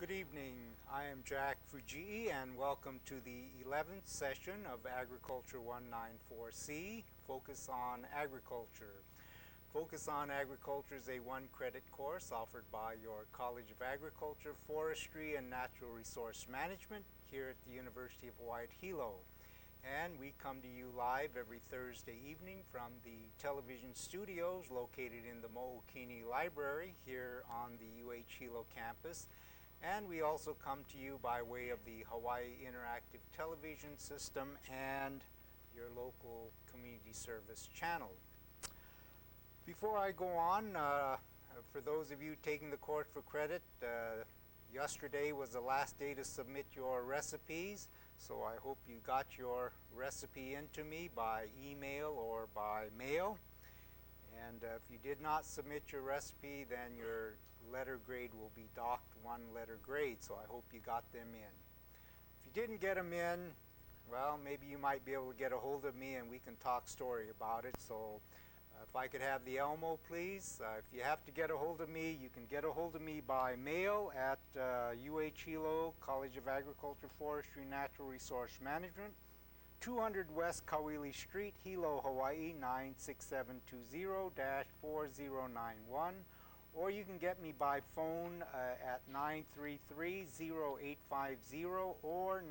Good evening. I am Jack Fujii and welcome to the 11th session of Agriculture 194C, Focus on Agriculture. Focus on Agriculture is a one-credit course offered by your College of Agriculture, Forestry, and Natural Resource Management here at the University of Hawaii at Hilo. And we come to you live every Thursday evening from the television studios located in the Mookini Library here on the UH Hilo campus. And we also come to you by way of the Hawaii Interactive Television System and your local community service channel. Before I go on, for those of you taking the course for credit, yesterday was the last day to submit your recipes, so I hope you got your recipe into me by email or by mail. And if you did not submit your recipe, then your letter grade will be docked one letter grade, so I hope you got them in. If you didn't get them in, well, maybe you might be able to get a hold of me and we can talk story about it. So if I could have the Elmo, please. If you have to get a hold of me, you can get a hold of me by mail at UH Hilo, College of Agriculture, Forestry, Natural Resource Management, 200 West Kauili Street, Hilo, Hawaii, 96720-4091. Or you can get me by phone at 933-0850 or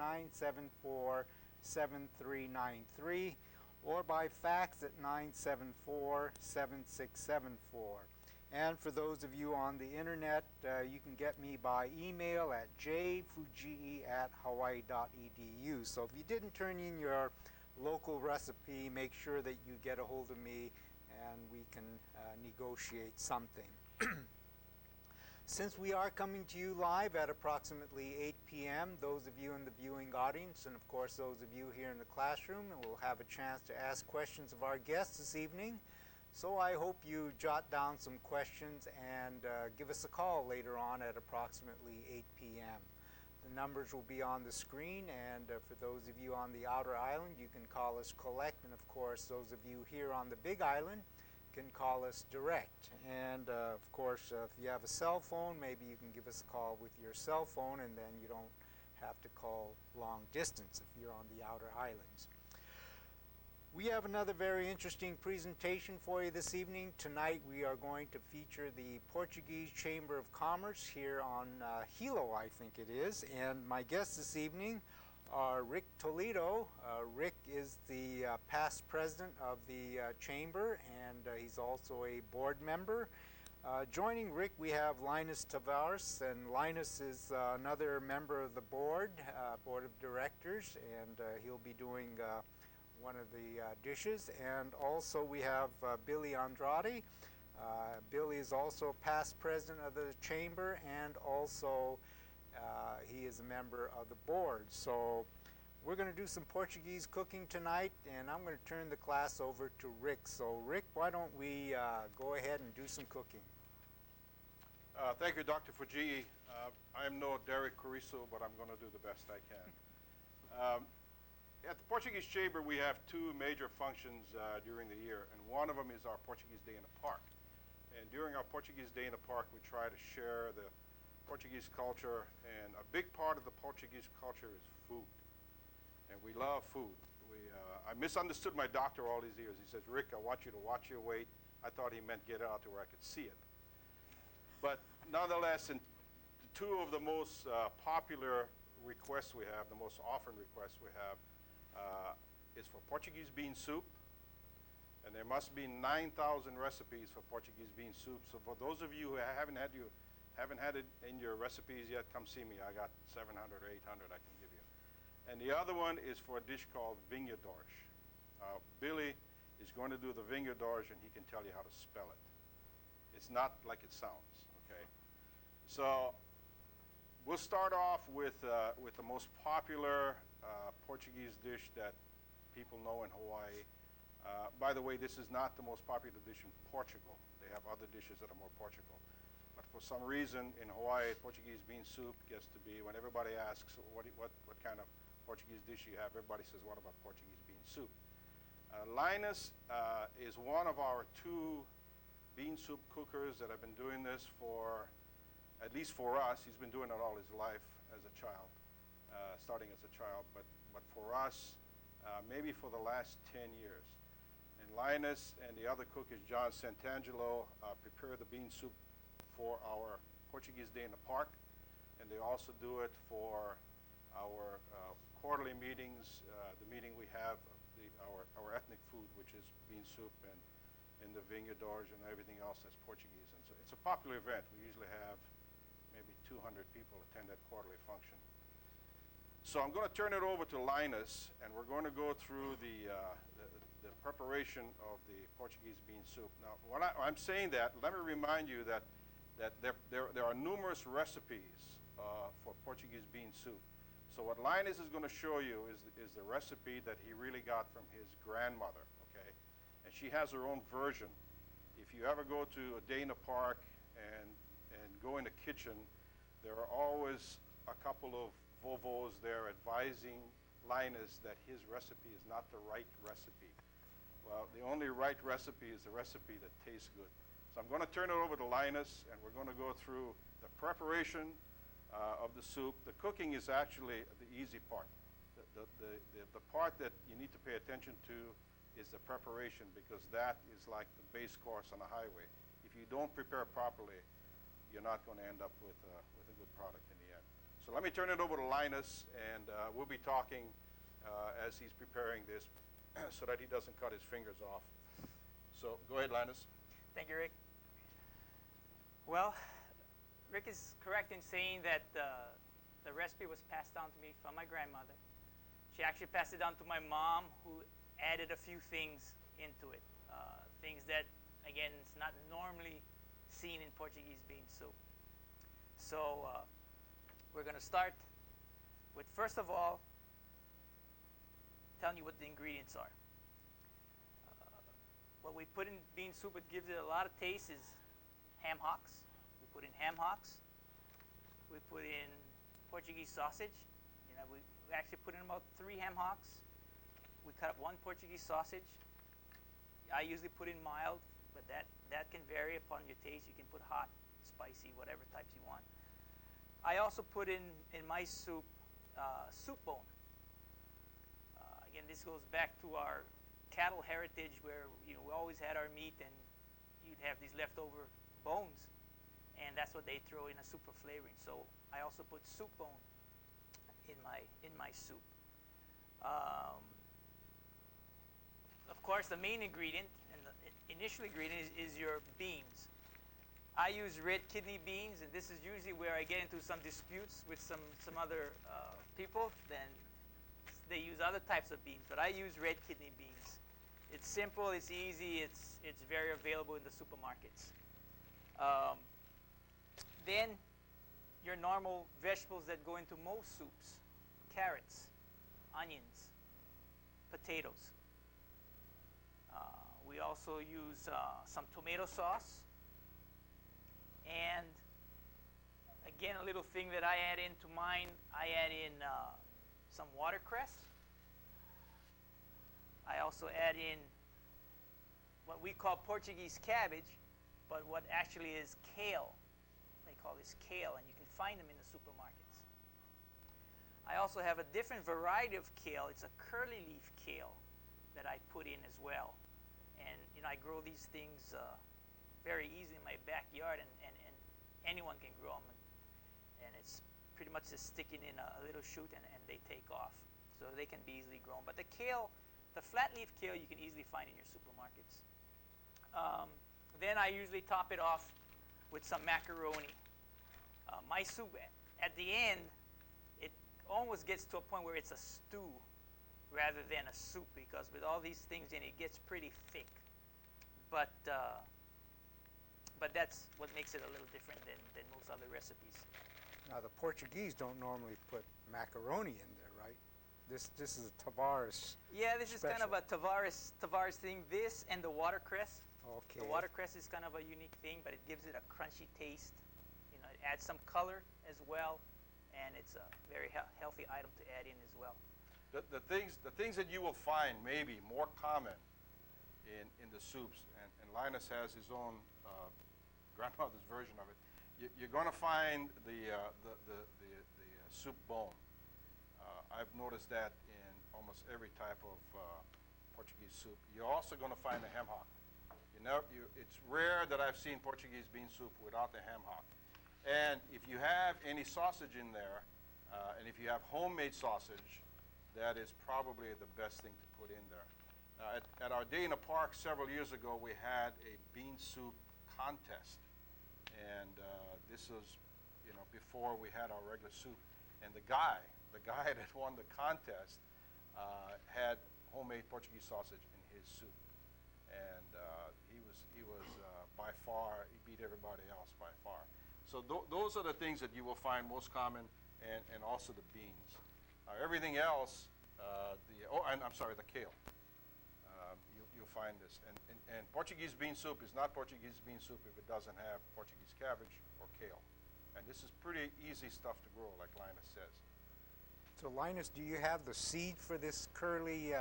974-7393, or by fax at 974-7674. And for those of you on the internet, you can get me by email at jfujii@hawaii.edu. So if you didn't turn in your local recipe, make sure that you get a hold of me and we can negotiate something. Since we are coming to you live at approximately 8 p.m., those of you in the viewing audience, and of course those of you here in the classroom, will have a chance to ask questions of our guests this evening. So I hope you jot down some questions and give us a call later on at approximately 8 p.m. The numbers will be on the screen, and for those of you on the outer island, you can call us collect, and of course those of you here on the Big Island can call us direct. And of course, if you have a cell phone, maybe you can give us a call with your cell phone, and then you don't have to call long distance if you're on the outer islands. We have another very interesting presentation for you this evening. Tonight we are going to feature the Portuguese Chamber of Commerce here on Hilo, I think it is. And my guests this evening are Rick Toledo. Rick is the past president of the chamber, and he's also a board member. Joining Rick, we have Linus Tavares, and Linus is another member of the board of directors, and he'll be doing one of the dishes. And also we have Billy Andrade. Billy is also past president of the chamber, and also he is a member of the board. So we're going to do some Portuguese cooking tonight, and I'm going to turn the class over to Rick. So Rick, why don't we go ahead and do some cooking? Thank you, Dr. Fujii. I am no Derek Coriso, but I'm going to do the best I can. At the Portuguese Chamber, we have two major functions during the year, and one of them is our Portuguese Day in the Park. And during our Portuguese Day in the Park, we try to share the Portuguese culture, and a big part of the Portuguese culture is food. And we love food. I misunderstood my doctor all these years. He says, Rick, I want you to watch your weight. I thought he meant get out to where I could see it. But nonetheless, two of the most popular requests we have, the most often requests we have, is for Portuguese bean soup. And there must be 9,000 recipes for Portuguese bean soup. So for those of you who haven't had it in your recipes yet, come see me. I got 700 or 800 I can give you. And the other one is for a dish called vinha dorsh. Billy is going to do the vinha dorsh, and he can tell you how to spell it. It's not like it sounds, okay? So we'll start off with the most popular Portuguese dish that people know in Hawaii. By the way, this is not the most popular dish in Portugal. They have other dishes that are more Portugal. But for some reason in Hawaii, Portuguese bean soup gets to be, when everybody asks what kind of Portuguese dish you have, everybody says, what about Portuguese bean soup? Linus is one of our two bean soup cookers that have been doing this for at least for us, he's been doing it all his life as a child, starting as a child. But for us, maybe for the last 10 years. And Linus and the other cook is John Santangelo prepare the bean soup for our Portuguese Day in the Park. And they also do it for our quarterly meetings, the meeting we have, our ethnic food, which is bean soup and the vineyard d'orge and everything else that's Portuguese. And so it's a popular event. We usually have maybe 200 people attend that quarterly function. So I'm going to turn it over to Linus, and we're going to go through the preparation of the Portuguese bean soup. Now, when I'm saying that, let me remind you that there are numerous recipes for Portuguese bean soup. So what Linus is going to show you is the recipe that he really got from his grandmother, okay? And she has her own version. If you ever go to a day in the park and go in the kitchen, there are always a couple of vovos there advising Linus that his recipe is not the right recipe. Well, the only right recipe is the recipe that tastes good. So I'm going to turn it over to Linus, and we're going to go through the preparation of the soup. The cooking is actually the easy part. The part that you need to pay attention to is the preparation, because that is like the base course on a highway. If you don't prepare properly, you're not going to end up with a good product in the end. So let me turn it over to Linus, and we'll be talking as he's preparing this so that he doesn't cut his fingers off. So go ahead, Linus. Thank you, Rick. Well, Rick is correct in saying that the recipe was passed down to me from my grandmother. She actually passed it down to my mom, who added a few things into it. Things that, again, it's not normally seen in Portuguese bean soup. So we're going to start with, first of all, telling you what the ingredients are. What we put in bean soup, it gives it a lot of taste, is ham hocks. We put in ham hocks. We put in Portuguese sausage. You know, we actually put in about 3 ham hocks. We cut up 1 Portuguese sausage. I usually put in mild, but that can vary upon your taste. You can put hot, spicy, whatever types you want. I also put in my soup soup bone. Again, this goes back to our cattle heritage, where we always had our meat, and you'd have these leftover bones, and that's what they throw in a soup for flavoring. So I also put soup bone in my soup. Of course, the main ingredient and the initial ingredient is your beans. I use red kidney beans, and this is usually where I get into some disputes with some other people. Then they use other types of beans, but I use red kidney beans. It's simple, it's easy, it's very available in the supermarkets. Then your normal vegetables that go into most soups: carrots, onions, potatoes. We also use some tomato sauce. And again, a little thing that I add into mine, I add in some watercress. I also add in what we call Portuguese cabbage, but what actually is kale. They call this kale, and you can find them in the supermarkets. I also have a different variety of kale. It's a curly leaf kale that I put in as well. And I grow these things very easy in my backyard, and anyone can grow them. And it's pretty much just sticking in a little shoot, and they take off. So they can be easily grown. But the kale, the flat leaf kale, you can easily find in your supermarkets. Then I usually top it off with some macaroni. My soup, at the end, it almost gets to a point where it's a stew rather than a soup, because with all these things in it, it gets pretty thick. But that's what makes it a little different than most other recipes. Now, the Portuguese don't normally put macaroni in there, right? This is a Tavares. Yeah, this special. is kind of a Tavares thing. This and the watercress. Okay. The watercress is kind of a unique thing, but it gives it a crunchy taste. It adds some color as well, and it's a very healthy item to add in as well. The things that you will find maybe more common in the soups, and Linus has his own grandmother's version of it. you're going to find the soup bone. I've noticed that in almost every type of Portuguese soup. You're also going to find the ham hock. It's rare that I've seen Portuguese bean soup without the ham hock. And if you have any sausage in there, and if you have homemade sausage, that is probably the best thing to put in there. At our day in the park several years ago, we had a bean soup contest. And this was, before we had our regular soup. And the guy that won the contest had homemade Portuguese sausage in his soup. And he was by far, he beat everybody else by far. So those are the things that you will find most common, and also the beans. Everything else, the kale. You'll find this. And Portuguese bean soup is not Portuguese bean soup if it doesn't have Portuguese cabbage or kale. And this is pretty easy stuff to grow, like Linus says. So Linus, do you have the seed for this curly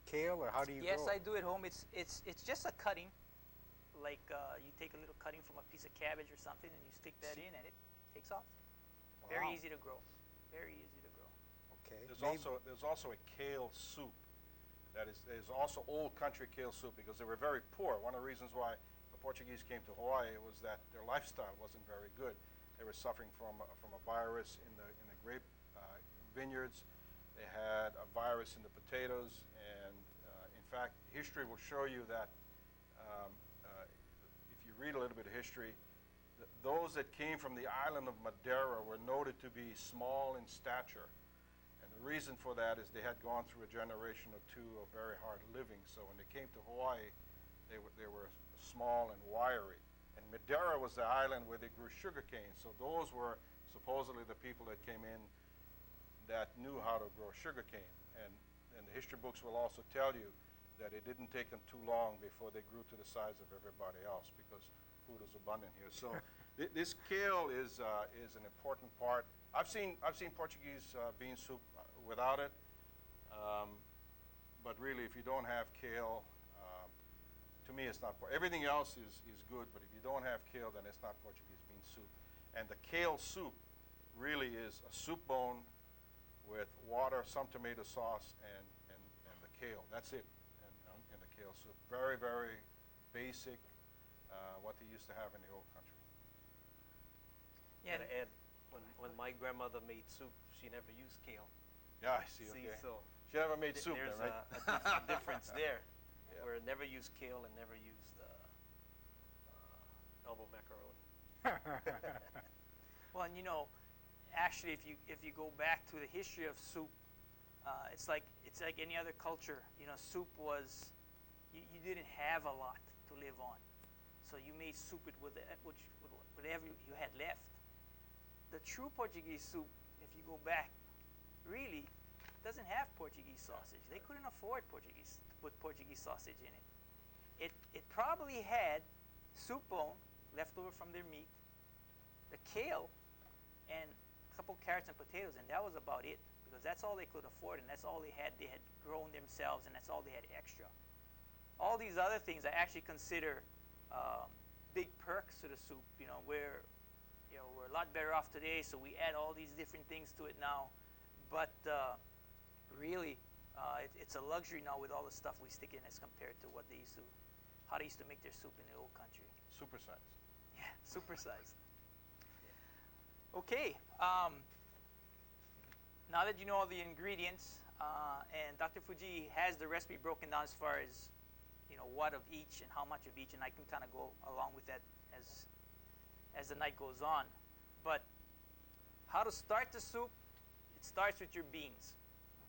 kale, or how do you grow it? Yes, I do at home. It's just a cutting. Like you take a little cutting from a piece of cabbage or something, and you stick that in, and it takes off. Wow. Very easy to grow. Very easy to grow. Okay. There's also a kale soup. There's also old country kale soup, because they were very poor. One of the reasons why the Portuguese came to Hawaii was that their lifestyle wasn't very good. They were suffering from a virus in the grape vineyards. They had a virus in the potatoes, and in fact, history will show you that if you read a little bit of history, those that came from the island of Madeira were noted to be small in stature. And the reason for that is they had gone through a generation or two of very hard living. So when they came to Hawaii, they were small and wiry. And Madeira was the island where they grew sugarcane. So those were supposedly the people that came in that knew how to grow sugarcane. And the history books will also tell you that it didn't take them too long before they grew to the size of everybody else, because food is abundant here. So this kale is an important part. I've seen Portuguese bean soup without it, but really, if you don't have kale, to me, it's not. Everything else is good, but if you don't have kale, then it's not Portuguese bean soup. And the kale soup really is a soup bone with water, some tomato sauce, and the kale. That's it in the kale soup. Very, very basic, what they used to have in the old country. Yeah. And when my grandmother made soup, she never used kale. Yeah, I see. Okay. So She never made soup, there's then, right? a difference there, Yeah. where it never used kale and never used elbow macaroni. Well, and actually, if you go back to the history of soup, it's like any other culture. Soup was you didn't have a lot to live on, so you made soup with whatever you had left. The true Portuguese soup, if you go back, really doesn't have Portuguese sausage. They couldn't afford to put Portuguese sausage in it. It probably had soup bone left over from their meat, the kale, and a couple carrots and potatoes, and that was about it, because that's all they could afford, and that's all they had. They had grown themselves, and that's all they had extra. All these other things I actually consider big perks to the soup. We're a lot better off today, so we add all these different things to it now. But really, it's a luxury now with all the stuff we stick in as compared to how they used to make their soup in the old country. Supersized. Yeah, supersized. Okay. Now that you know all the ingredients, and Dr. Fujii has the recipe broken down as far as what of each and how much of each, and I can kind of go along with that as the night goes on. But how to start the soup? It starts with your beans.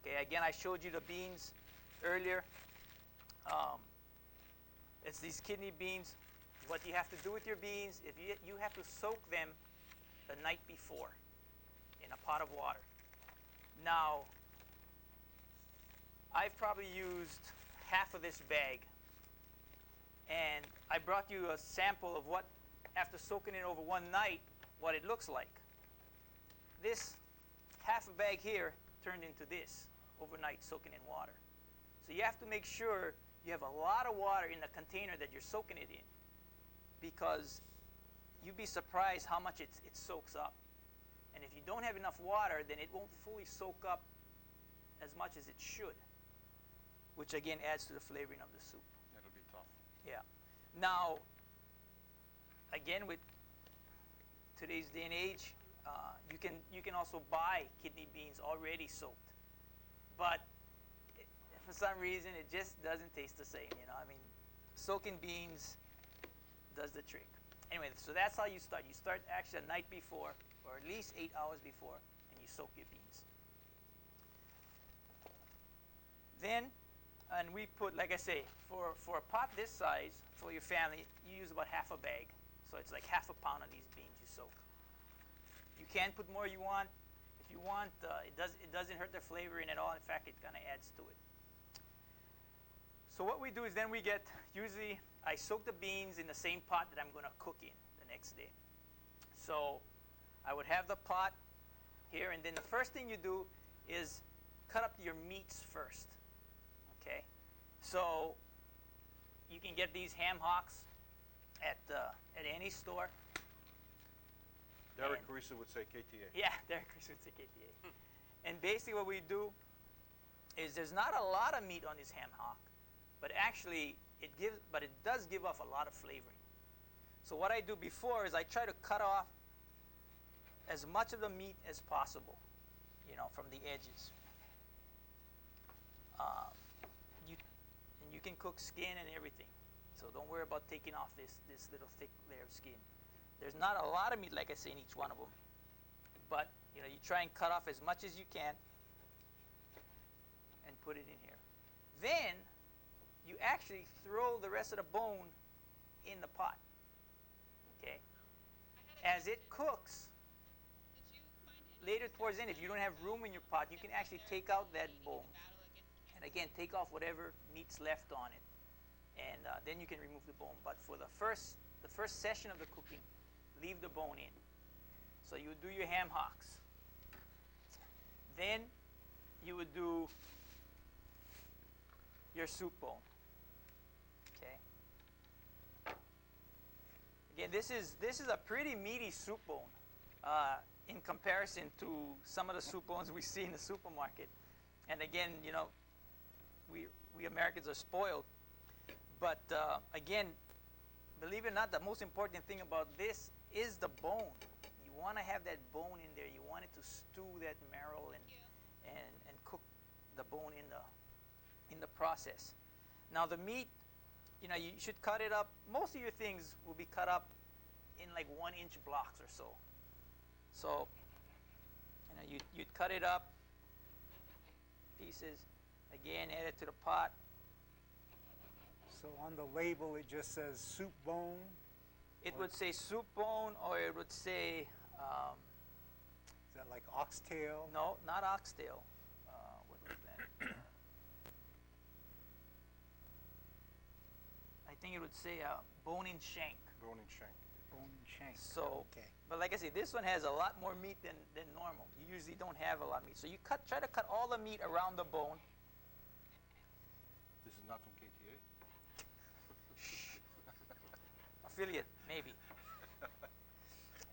Okay. Again, I showed you the beans earlier. It's these kidney beans. What you have to do with your beans, if you have to soak them the night before in a pot of water. Now, I've probably used half of this bag, and I brought you a sample of what, after soaking it over one night, what it looks like. This half a bag here turned into this overnight soaking in water. So you have to make sure you have a lot of water in the container that you're soaking it in, because you'd be surprised how much it soaks up. And if you don't have enough water, then it won't fully soak up as much as it should, which again adds to the flavoring of the soup. It'll be tough. Yeah. Now, again, with today's day and age, you can also buy kidney beans already soaked, but for some reason it just doesn't taste the same. I mean, soaking beans does the trick. Anyway, so that's how you start. You start actually the night before, or at least 8 hours before, and you soak your beans. Then, and we put, like I say, for a pot this size, for your family, you use about half a bag. So it's like half a pound of these beans you soak. You can put more you want. If you want, it doesn't hurt the flavoring at all. In fact, it kind of adds to it. So what we do is then we get, usually I soak the beans in the same pot that I'm going to cook in the next day. So I would have the pot here, and then the first thing you do is cut up your meats first. Okay? So you can get these ham hocks at any store. Derek Carissa would say KTA. Yeah, Derek Carissa would say KTA. And basically what we do is there's not a lot of meat on this ham hock, but actually it does give off a lot of flavoring. So what I do before is I try to cut off as much of the meat as possible, from the edges. And you can cook skin and everything. So don't worry about taking off this little thick layer of skin. There's not a lot of meat, like I say, in each one of them. But, you try and cut off as much as you can and put it in here. Then, you actually throw the rest of the bone in the pot. Okay? As it cooks, later towards the end, if you don't have room in your pot, you can actually take out that bone. And again, take off whatever meat's left on it. And then you can remove the bone. But for the first session of the cooking, leave the bone in. So you would do your ham hocks. Then you would do your soup bone. Okay. Again, this is a pretty meaty soup bone in comparison to some of the soup bones we see in the supermarket. And again, we Americans are spoiled. But again, believe it or not, the most important thing about this is the bone. You want to have that bone in there. You want it to stew that marrow and cook the bone in the process. Now the meat, you should cut it up. Most of your things will be cut up in like 1-inch blocks or so. So, you'd cut it up pieces. Again, add it to the pot. So on the label it just says soup bone. It would say soup bone, or it would say, Is that like oxtail? no, not oxtail. What was that? I think it would say bone-in shank. Bone and shank. Bone and shank. So, Okay. but like I say, this one has a lot more meat than normal. You usually don't have a lot of meat. So you try to cut all the meat around the bone. This is not from KTA? Affiliate, maybe.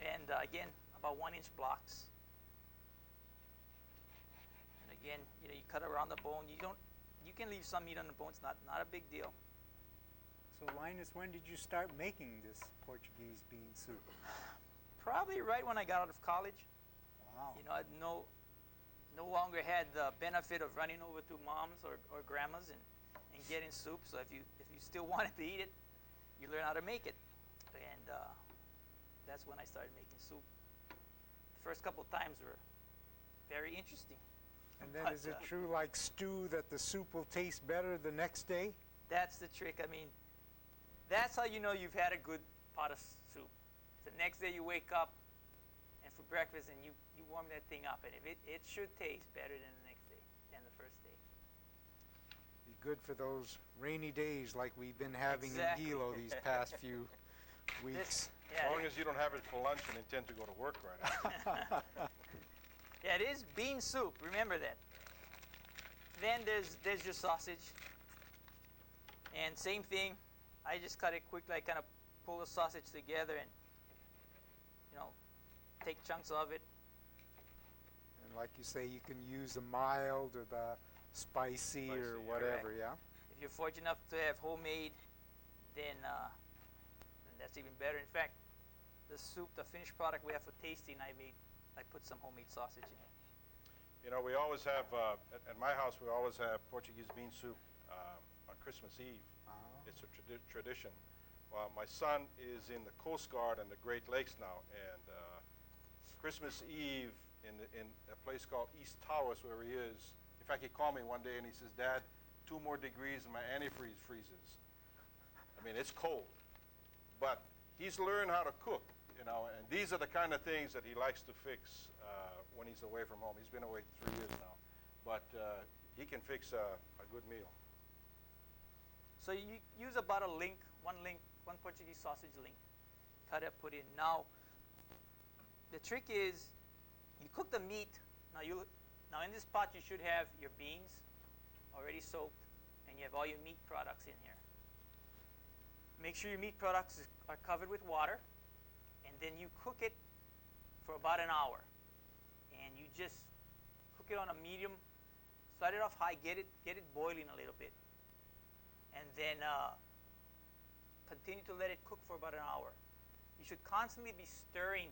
And again, about 1-inch blocks. And again, you cut around the bone. You can leave some meat on the bone. It's not a big deal. So Linus, when did you start making this Portuguese bean soup? Probably right when I got out of college. Wow. I no longer had the benefit of running over to mom's or grandma's and getting soup. So if you still wanted to eat it, you learn how to make it. And that's when I started making soup. The first couple of times were very interesting. And then is it true, like stew, that the soup will taste better the next day? That's the trick. I mean, that's how you know you've had a good pot of soup. The next day you wake up and for breakfast and you warm that thing up, and it should taste better than the next day, than the first day. Be good for those rainy days like we've been having Exactly. in Hilo these past few weeks. As long as you don't have it for lunch and intend to go to work right after. Yeah, it is bean soup. Remember that. Then there's your sausage. And same thing. I just cut it quickly. I kind of pull the sausage together and take chunks of it. And like you say, you can use the mild or the spicy or Spicy, whatever, correct. yeah? If you're fortunate enough to have homemade, then that's even better. In fact, the soup, the finished product we have for tasting, I put some homemade sausage in it. You know, we always have, at my house, we always have Portuguese bean soup on Christmas Eve. It's a tradition. Well, my son is in the Coast Guard and the Great Lakes now, and Christmas Eve in a place called East Towers where he is. In fact, he called me one day and he says, "Dad, 2 more degrees and my antifreeze freezes." I mean, it's cold, but he's learned how to cook, you know, and these are the kind of things that he likes to fix when he's away from home. He's been away 3 years now, but he can fix a good meal. So you use about one Portuguese sausage link, cut it, put in. Now, the trick is, you cook the meat. Now in this pot you should have your beans already soaked, and you have all your meat products in here. Make sure your meat products are covered with water, and then you cook it for about an hour. And you just cook it on a medium, start it off high, get it boiling a little bit, and then continue to let it cook for about an hour. You should constantly be stirring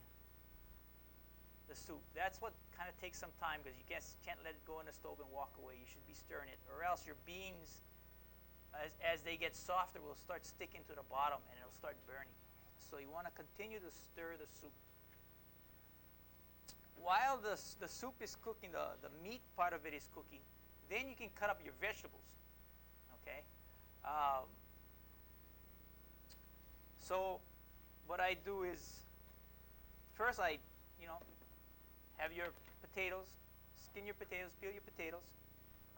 the soup. That's what kind of takes some time, because you can't let it go in the stove and walk away. You should be stirring it, or else your beans, as they get softer, will start sticking to the bottom and it'll start burning. So you want to continue to stir the soup. While the soup is cooking, the meat part of it is cooking, then you can cut up your vegetables. Okay? So what I do is, first I have your potatoes, skin your potatoes, peel your potatoes.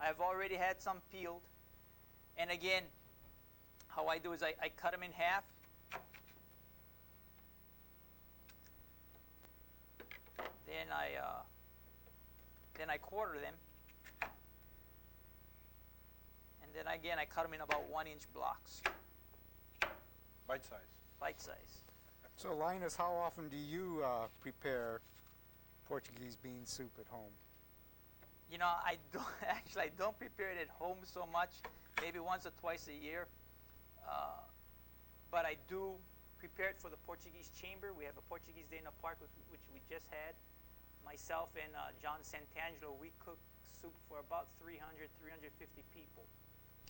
I've already had some peeled. And again, how I do is I cut them in half. Then I quarter them. And then again, I cut them in about 1-inch blocks. Bite size. Bite size. So Linus, how often do you prepare Portuguese bean soup at home? You know, I don't prepare it at home so much, maybe once or twice a year. But I do prepare it for the Portuguese Chamber. We have a Portuguese Day in the Park, which we just had. Myself and John Santangelo, we cook soup for about 300, 350 people.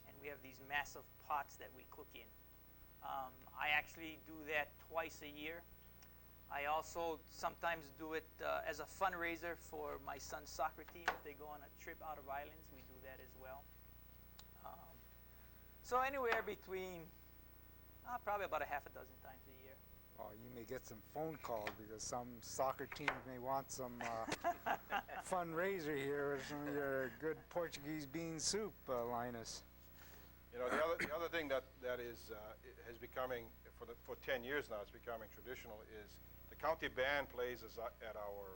And we have these massive pots that we cook in. I actually do that twice a year. I also sometimes do it as a fundraiser for my son's soccer team. If they go on a trip out of islands, we do that as well. So anywhere between probably about a half a dozen times a year. Oh, you may get some phone calls because some soccer teams may want some fundraiser here with some of your good Portuguese bean soup, Linus. You know, the other thing that is becoming for 10 years now, it's becoming traditional, is the county band plays at our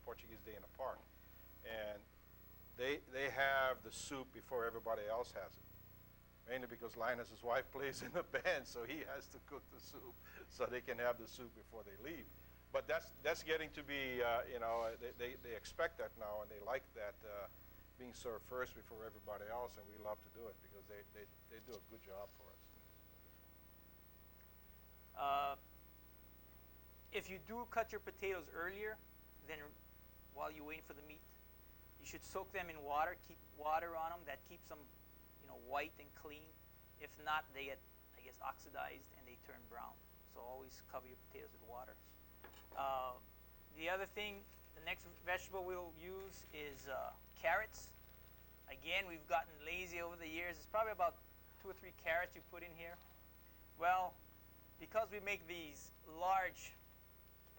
Portuguese Day in the Park, and they have the soup before everybody else has it. Mainly because Linus's wife plays in the band, so he has to cook the soup so they can have the soup before they leave. But that's getting to be, they expect that now, and they like that being served first before everybody else, and we love to do it because they do a good job for us. If you do cut your potatoes earlier, then while you're waiting for the meat, you should soak them in water, keep water on them. That keeps them white and clean. If not, they get, oxidized and they turn brown. So always cover your potatoes with water. The other thing, the next vegetable we'll use is carrots. Again, we've gotten lazy over the years. It's probably about 2 or 3 carrots you put in here. Well, because we make these large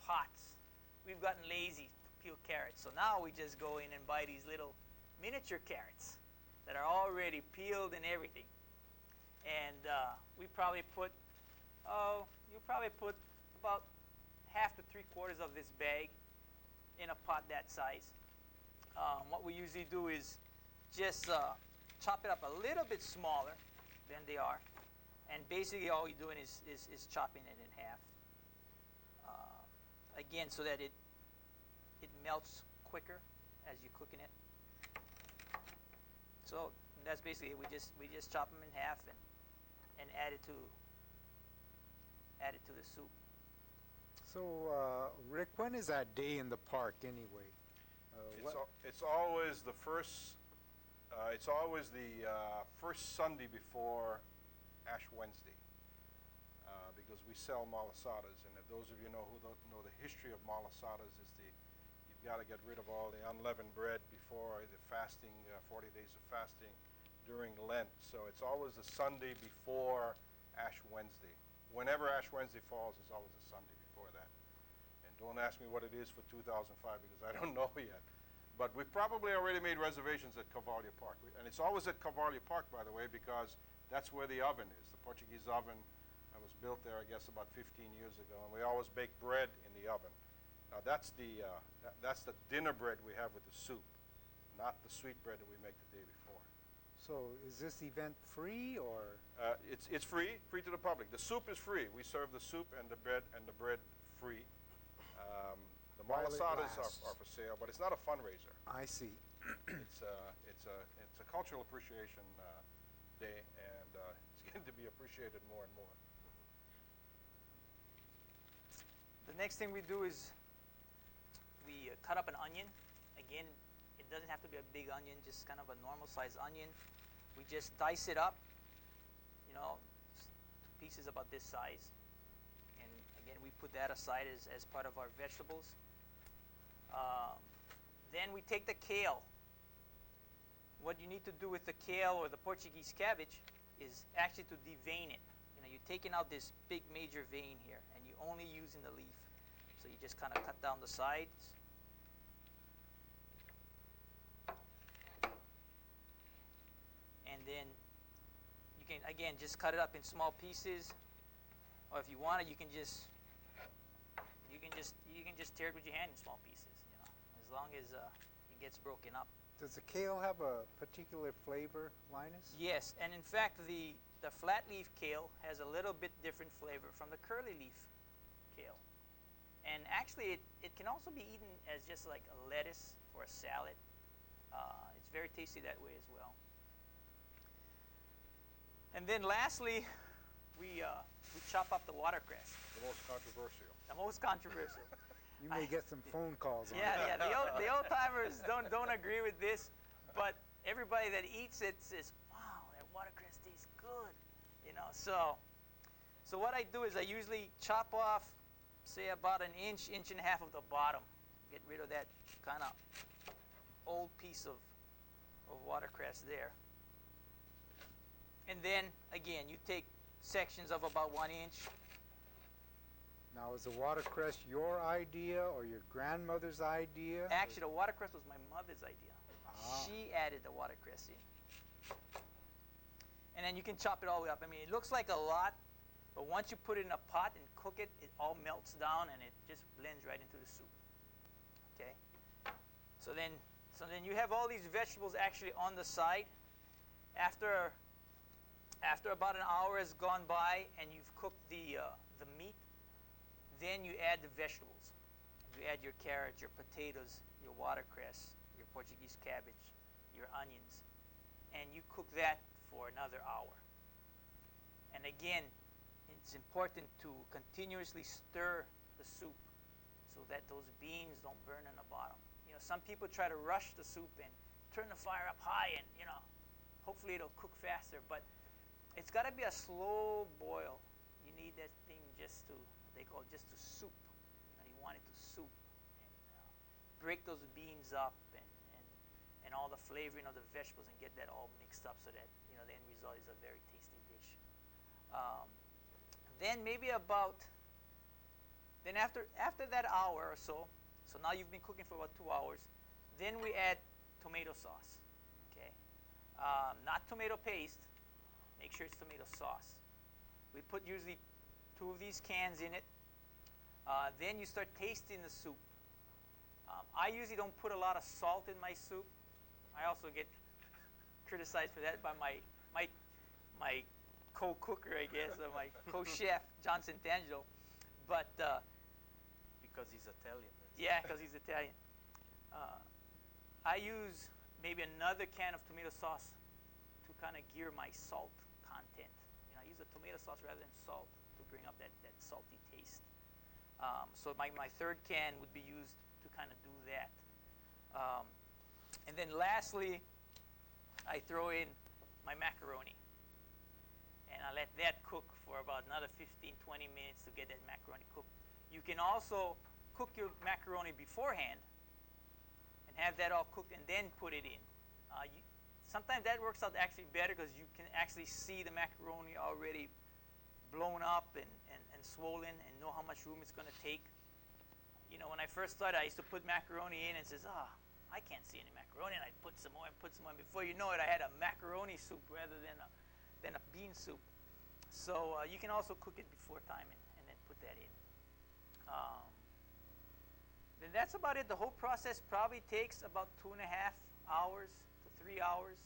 pots, we've gotten lazy to peel carrots. So now we just go in and buy these little miniature carrots that are already peeled and everything. And we probably put, about half to 3/4 of this bag in a pot that size. What we usually do is just chop it up a little bit smaller than they are. And basically all you're doing is chopping it in half. Again, so that it melts quicker as you're cooking it. So that's basically it. We just chop them in half and add it to the soup. So, Rick, when is that day in the park anyway? It's always the first. It's always the first Sunday before Ash Wednesday, because we sell malasadas, and if those of you who don't know the history of malasadas, you've got to get rid of all the unleavened bread before the fasting, 40 days of fasting during Lent. So it's always the Sunday before Ash Wednesday. Whenever Ash Wednesday falls, it's always the Sunday before that. And don't ask me what it is for 2005 because I don't know yet. But we've probably already made reservations at Carvalho Park. And it's always at Carvalho Park, by the way, because that's where the oven is. The Portuguese oven was built there, I guess, about 15 years ago. And we always bake bread in the oven. Now, that's the dinner bread we have with the soup, not the sweet bread that we make the day before. So is this event free or? It's free to the public. The soup is free. We serve the soup and the bread free. The malasadas are for sale, but it's not a fundraiser. I see. It's a cultural appreciation day, and it's getting to be appreciated more and more. The next thing we do is we cut up an onion. Again, it doesn't have to be a big onion, just kind of a normal size onion. We just dice it up, two pieces about this size. And again, we put that aside as part of our vegetables. Then we take the kale. What you need to do with the kale or the Portuguese cabbage is actually to devein it. You're taking out this big major vein here, and you're only using the leaf. So you just kind of cut down the sides. And then you can, again, just cut it up in small pieces. Or if you want it, you can just tear it with your hand in small pieces, as long as it gets broken up. Does the kale have a particular flavor, Linus? Yes, and in fact, the flat leaf kale has a little bit different flavor from the curly leaf kale. And actually, it can also be eaten as just like a lettuce or a salad. It's very tasty that way as well. And then lastly, we chop up the watercress. The most controversial. The most controversial. You may get some phone calls on Yeah. The old timers don't agree with this, but everybody that eats it says, "Wow, that watercress tastes good," So what I do is I usually chop off, say about an inch and a half of the bottom, get rid of that kind of old piece of watercress there. And then again, you take sections of about 1 inch. Now, is the watercress your idea or your grandmother's idea? Actually, the watercress was my mother's idea. Ah. She added the watercress in. And then you can chop it all the way up. I mean, it looks like a lot, but once you put it in a pot and cook it, it all melts down and it just blends right into the soup. Okay? So then you have all these vegetables actually on the side. After about an hour has gone by and you've cooked the meat, then you add the vegetables. You add your carrots, your potatoes, your watercress, your Portuguese cabbage, your onions, and you cook that for another hour. And again, it's important to continuously stir the soup so that those beans don't burn in the bottom. Some people try to rush the soup and turn the fire up high and, hopefully it'll cook faster, but it's got to be a slow boil. You need that thing they call it just to soup. You want it to soup and break those beans up and all the flavoring of the vegetables and get that all mixed up so that the end result is a very tasty dish. Then after that hour or so now you've been cooking for about 2 hours, then we add tomato sauce. Okay, not tomato paste. Make sure it's tomato sauce. We put usually 2 of these cans in it. Then you start tasting the soup. I usually don't put a lot of salt in my soup. I also get criticized for that by my co-cooker, I guess, or my co-chef, John Santangelo. But Because he's Italian. yeah, because he's Italian. I use maybe another can of tomato sauce to kind of gear my salt content. I use a tomato sauce rather than salt to bring up that salty taste. So my third can would be used to kind of do that. And then lastly, I throw in my macaroni. And I let that cook for about another 15, 20 minutes to get that macaroni cooked. You can also cook your macaroni beforehand and have that all cooked and then put it in. Sometimes that works out actually better because you can actually see the macaroni already blown up and swollen and know how much room it's going to take. When I first started, I used to put macaroni in and says, I can't see any macaroni, and I'd put some more and put some more. Before you know it, I had a macaroni soup rather than a bean soup. So you can also cook it before time and then put that in. Then that's about it. The whole process probably takes about 2.5 hours to 3 hours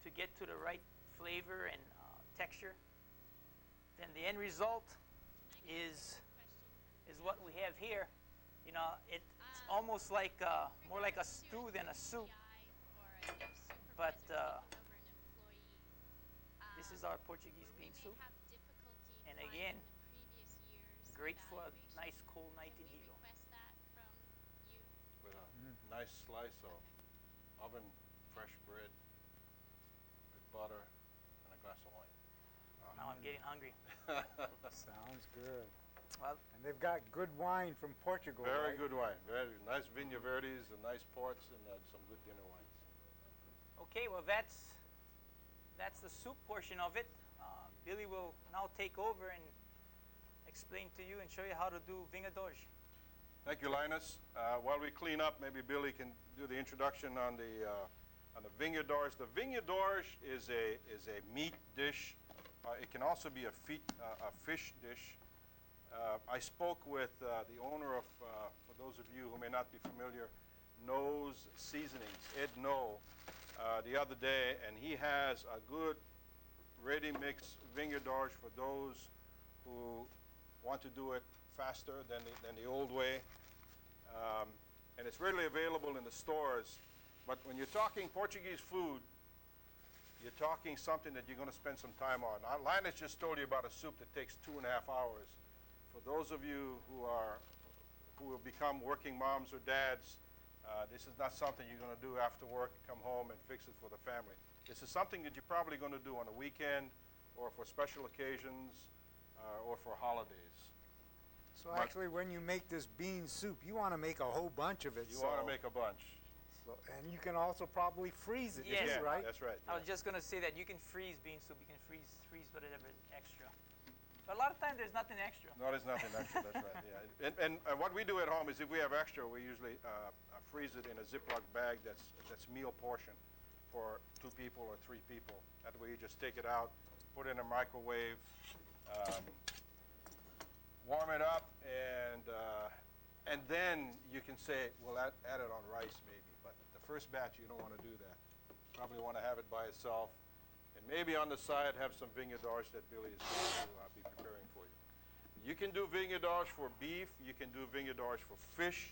to get to the right flavor and texture. Then the end result is what we have here. It's almost like more like a stew than a soup. But this is our Portuguese bean soup. And again, great for a nice cold night in Hilo. With a nice slice of oven fresh bread with butter and a glass of wine. Now I'm getting hungry. Sounds good. Well, And they've got good wine from Portugal, Very right? good wine. Very nice Vinha Verdes and nice ports and some good dinner wines. okay, well that's the soup portion of it. Billy will now take over and explain to you and show you how to do vinha doge. Thank you, Linus. While we clean up, maybe Billy can do the introduction on the vinha doge. The vinha doge is a meat dish. It can also be a fish dish. I spoke with the owner of, for those of you who may not be familiar, No's Seasonings, Ed No, the other day, and he has a good ready-mix vinha doge for those who want to do it faster than the old way. And it's readily available in the stores. But when you're talking Portuguese food, you're talking something that you're going to spend some time on. Linus just told you about a soup that takes 2.5 hours. For those of you who will become working moms or dads, this is not something you're going to do after work, come home and fix it for the family. This is something that you're probably going to do on a weekend or for special occasions or for holidays. So actually, when you make this bean soup, you want to make a whole bunch of it. You want to make a bunch. And you can also probably freeze it, Yes. too, right? That's right. I was just going to say that you can freeze bean soup. You can freeze whatever is extra. But a lot of times there's nothing extra. No, there's nothing extra. That's right. Yeah. And what we do at home is if we have extra, we usually freeze it in a Ziploc bag that's meal portion for 2 people or 3 people. That way you just take it out, put it in a microwave, warm it up, and then you can say, well, add it on rice maybe. But the first batch, you don't want to do that. Probably want to have it by itself. And maybe on the side have some vinha doge that Billy is going to be preparing for you. You can do vinha doge for beef. You can do vinha doge for fish.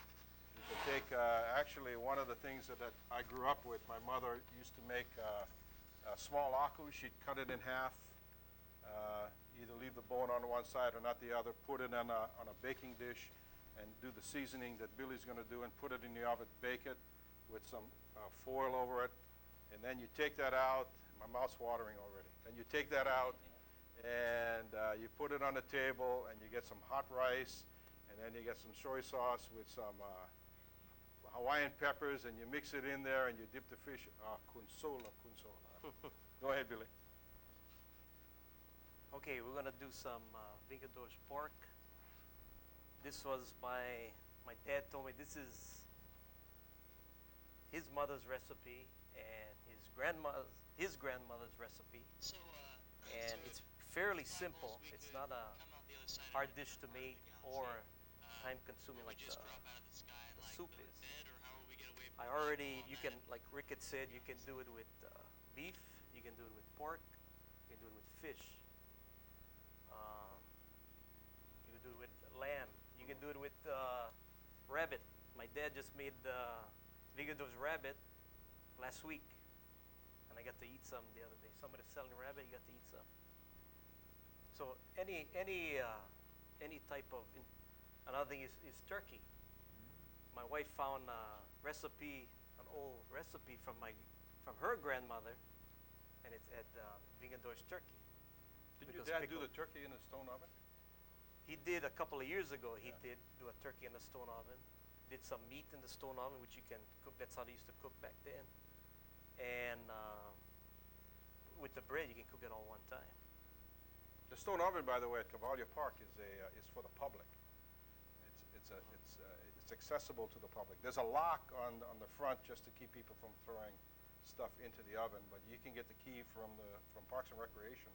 You can take, actually, one of the things that I grew up with, my mother used to make a small aku. She'd cut it in half, either leave the bone on one side or not the other, put it on a baking dish, and do the seasoning that Billy's going to do, and put it in the oven, bake it with some foil over it. And then you take that out. My mouth's watering already. Then you take that out, and you put it on the table, and you get some hot rice, and then you get some soy sauce with some Hawaiian peppers, and you mix it in there, and you dip the fish. Consola. Go ahead, Billy. Okay, we're gonna do some vinha doge pork. This was my dad told me this is his mother's recipe and his grandmother's recipe. And it's fairly simple. It's not a hard dish to make or time-consuming like the soup is. You can, like Rick had said, you can do it with beef, you can do it with pork, you can do it with fish. You can do it with lamb, you can do it with rabbit my dad just made Vigador's rabbit last week, and I got to eat some the other day. Somebody's selling rabbit, you got to eat some. So any type of another thing is turkey. My wife found a recipe, an old recipe from her grandmother, and it's at Vigador's turkey. Didn't your dad do the turkey in a stone oven? He did a couple of years ago. He did do a turkey in the stone oven. Did some meat in the stone oven, which you can cook. That's how they used to cook back then. And with the bread, you can cook it all one time. The stone oven, by the way, at Cavalia Park is for the public. It's accessible to the public. There's a lock on the front just to keep people from throwing stuff into the oven, but you can get the key from Parks and Recreation,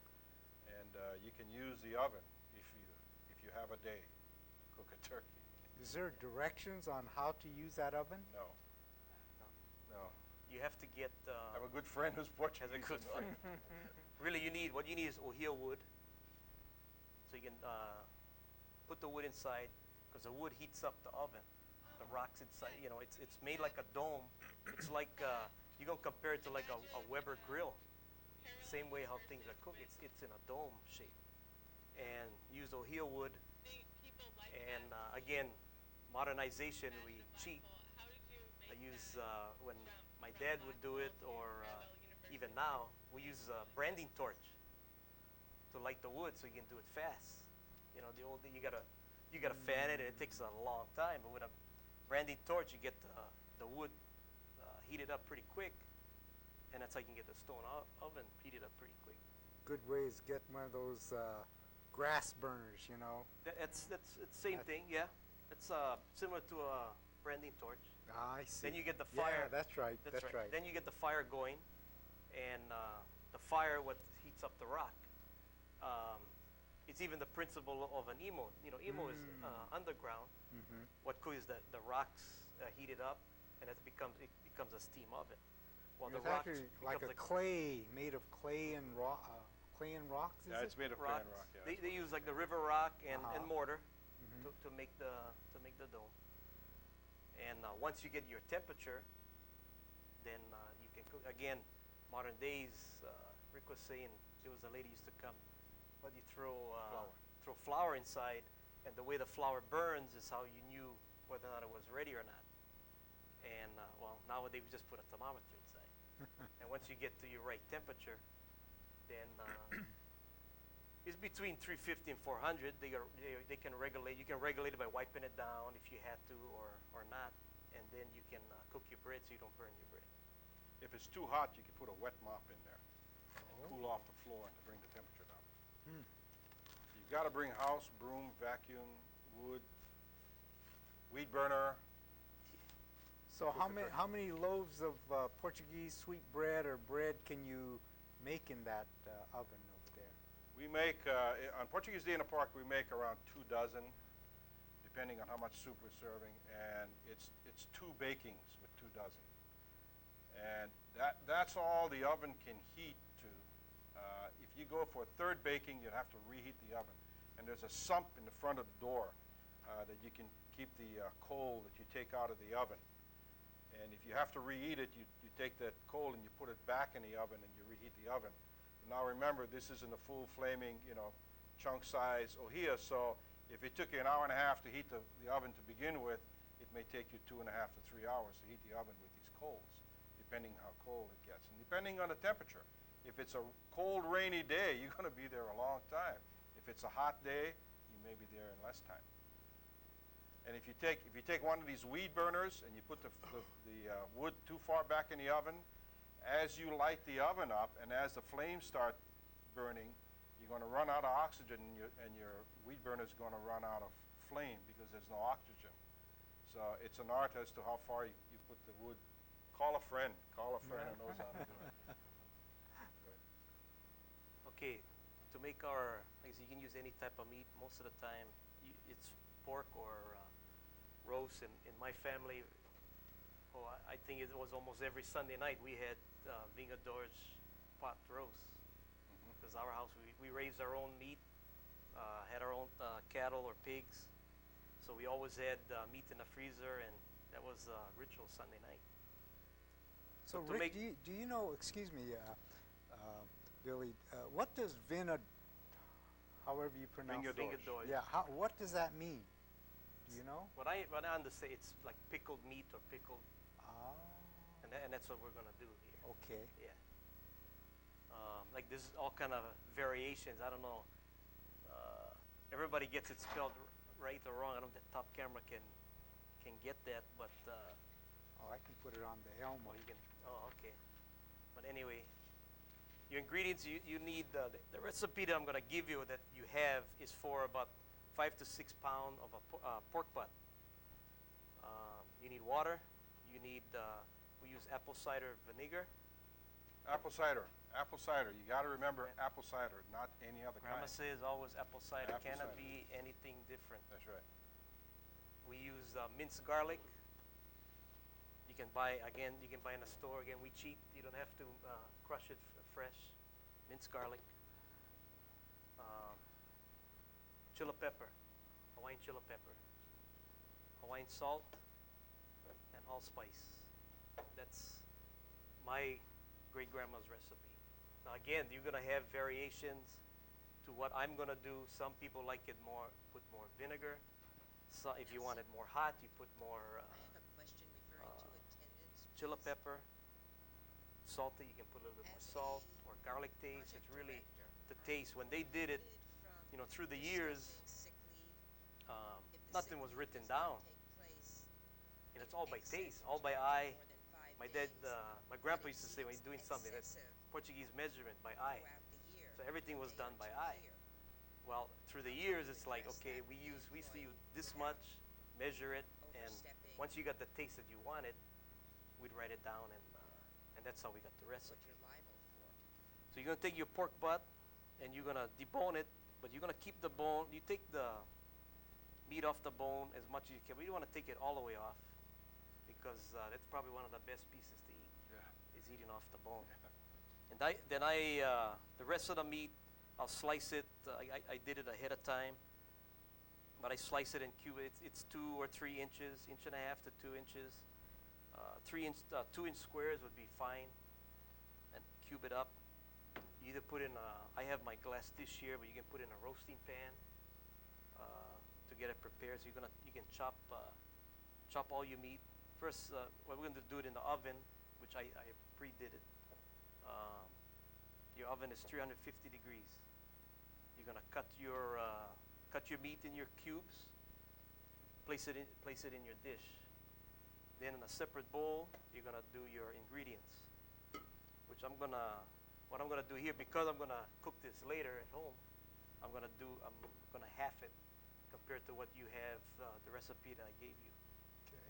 and you can use the oven if you have a day to cook a turkey. Is there directions on how to use that oven? No. You have to get. I have a good friend who's Portuguese. Has a good friend. Really, what you need is Ohio wood. So you can put the wood inside, because the wood heats up the oven. The rocks inside, it's made like a dome. It's like you're gonna compare it to like a Weber grill. Same way how things are cooked. It's in a dome shape, and use Ohio wood. And again, modernization, we cheat. I use when my dad would do it, or even now, we use a branding torch to light the wood, so you can do it fast. The old you gotta fan it, and it takes a long time. But with a branding torch, you get the wood heated up pretty quick, and that's how you can get the stone oven heated up pretty quick. Good way is get one of those grass burners, It's the same thing, yeah. It's similar to a branding torch. I see. Then you get the fire. Yeah, that's right. That's right. Then you get the fire going, and the fire what heats up the rock. It's even the principle of an emo. Emo is underground. What cooks is the rocks heated up, and it becomes a steam oven. While It's the rocks actually like becomes a clay, made of clay and rocks, is Yeah, it? it's made of rocks. clay and rock. Yeah, They use like the river rock and mortar Mhm. to make the dome. And once you get your temperature, then you can cook. Again, modern days, Rick was saying there was a lady used to come, but you throw flour inside, and the way the flour burns is how you knew whether or not it was ready or not. And nowadays we just put a thermometer inside, and once you get to your right temperature, then it's between 350 and 400. They can regulate. You can regulate it by wiping it down if you had to, or not, and then you can cook your bread so you don't burn your bread. If it's too hot, you can put a wet mop in there, cool off the floor, and to bring the temperature down. You've got to bring house, broom, vacuum, wood, weed burner. So how many loaves of Portuguese sweet bread or bread can you make in that oven over there? We make, on Portuguese Day in the Park, we make around 2 dozen, depending on how much soup we're serving, and it's 2 bakings with 2 dozen. And that's all the oven can heat to. If you go for a 3rd baking, you'd have to reheat the oven. And there's a sump in the front of the door that you can keep the coal that you take out of the oven. And if you have to reheat it, you take that coal and you put it back in the oven and you reheat the oven. Now remember, this isn't a full flaming, chunk size ohia, so if it took you an hour and a half to heat the oven to begin with, it may take you 2.5 to 3 hours to heat the oven with these coals, depending how cold it gets, and depending on the temperature. If it's a cold, rainy day, you're going to be there a long time. If it's a hot day, you may be there in less time. And if you take one of these weed burners and you put the wood too far back in the oven, as you light the oven up and as the flames start burning, you're going to run out of oxygen, and your weed burner is going to run out of flame because there's no oxygen. So it's an art as to how far you put the wood. Call a friend who knows how to do it. Okay, to make our, you can use any type of meat. Most of the time, it's pork or roast. In my family, I think it was almost every Sunday night we had Vingador's pot roast. Because our house, we raised our own meat, had our own cattle or pigs. So we always had meat in the freezer, and That was ritual Sunday night. So to Rick, make- do you know, excuse me, Billy, what does however you pronounce it? Vingadores. Yeah, what does that mean? Do you know? What I understand, it's like pickled meat or pickled, Ah, and that's what we're gonna do here. okay. Yeah. Like there's all kind of variations. I don't know. Everybody gets it spelled right or wrong. I don't know if the top camera can get that, but Oh, I can put it on the Elmo. well, you can. Oh, okay. But anyway, your ingredients you need the recipe that I'm gonna give you that you have is for about 5 to 6 pounds of a pork butt. You need water. You need we use apple cider vinegar. Apple cider. Apple cider. You got to remember apple cider, not any other Grandma kind. says always apple cider. Apple Cannot cider. be anything different. That's right. We use minced garlic. You can buy in a store. Again, we cheat. You don't have to crush it fresh. Minced garlic. Chili pepper, Hawaiian chili pepper, Hawaiian salt, and allspice. That's my great-grandma's recipe. Now again, you're gonna have variations to what I'm gonna do. Some people like it more, put more vinegar. So if you want it more hot, you put more I have a question referring to attendance. chili please. pepper. Salty, you can put a little bit more As salt a or garlic taste. Project It's really director, the are taste. you When they did it, prohibited you know, from through the years, discussing sick leave if the nothing sick was leave written does not down. take place And it's in all by excess taste, of all by 12 eye. more than 5 My dad, days, my grandpa but used to say when he's doing exceeds something, that's excessive Portuguese measurement by eye. throughout the year So everything for was a day done or by two eye. here. Well, through the years, it's like, okay, we used to use this much, measure it, and Overstepping once you got the taste that you wanted, we'd write it down, and that's how we got the what recipe. you're liable for. So you're gonna take your pork butt, and you're gonna debone it, but you're gonna keep the bone. You take the meat off the bone as much as you can. We don't want to take it all the way off, because that's probably one of the best pieces to eat, Yeah. is eating off the bone. And the rest of the meat, I'll slice it. I did it ahead of time, but I slice it in cube. It's 2 or 3 inches, 1.5 to 2 inches. 2-inch squares would be fine, and cube it up. You either put in I have my glass dish here, but you can put in a roasting pan to get it prepared. So you can chop all your meat. First, we're going to do it in the oven, which I pre-did it. Your oven is 350 degrees. You're gonna cut your meat in your cubes. Place it in your dish. Then in a separate bowl, you're gonna do your ingredients, which what I'm gonna do here, because I'm gonna cook this later at home. I'm gonna half it compared to what you have, the recipe that I gave you. Okay.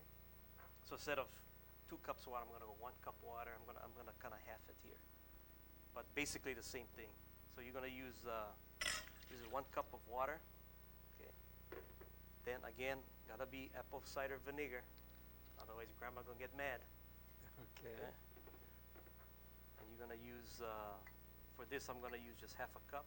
So instead of 2 cups of water, I'm gonna go 1 cup of water. I'm gonna kind of half it here, but basically the same thing. So you're gonna use this is 1 cup of water. Okay. Then again, gotta be apple cider vinegar, otherwise Grandma gonna get mad. Okay. Okay. And you're gonna use for this. I'm gonna use just half a cup.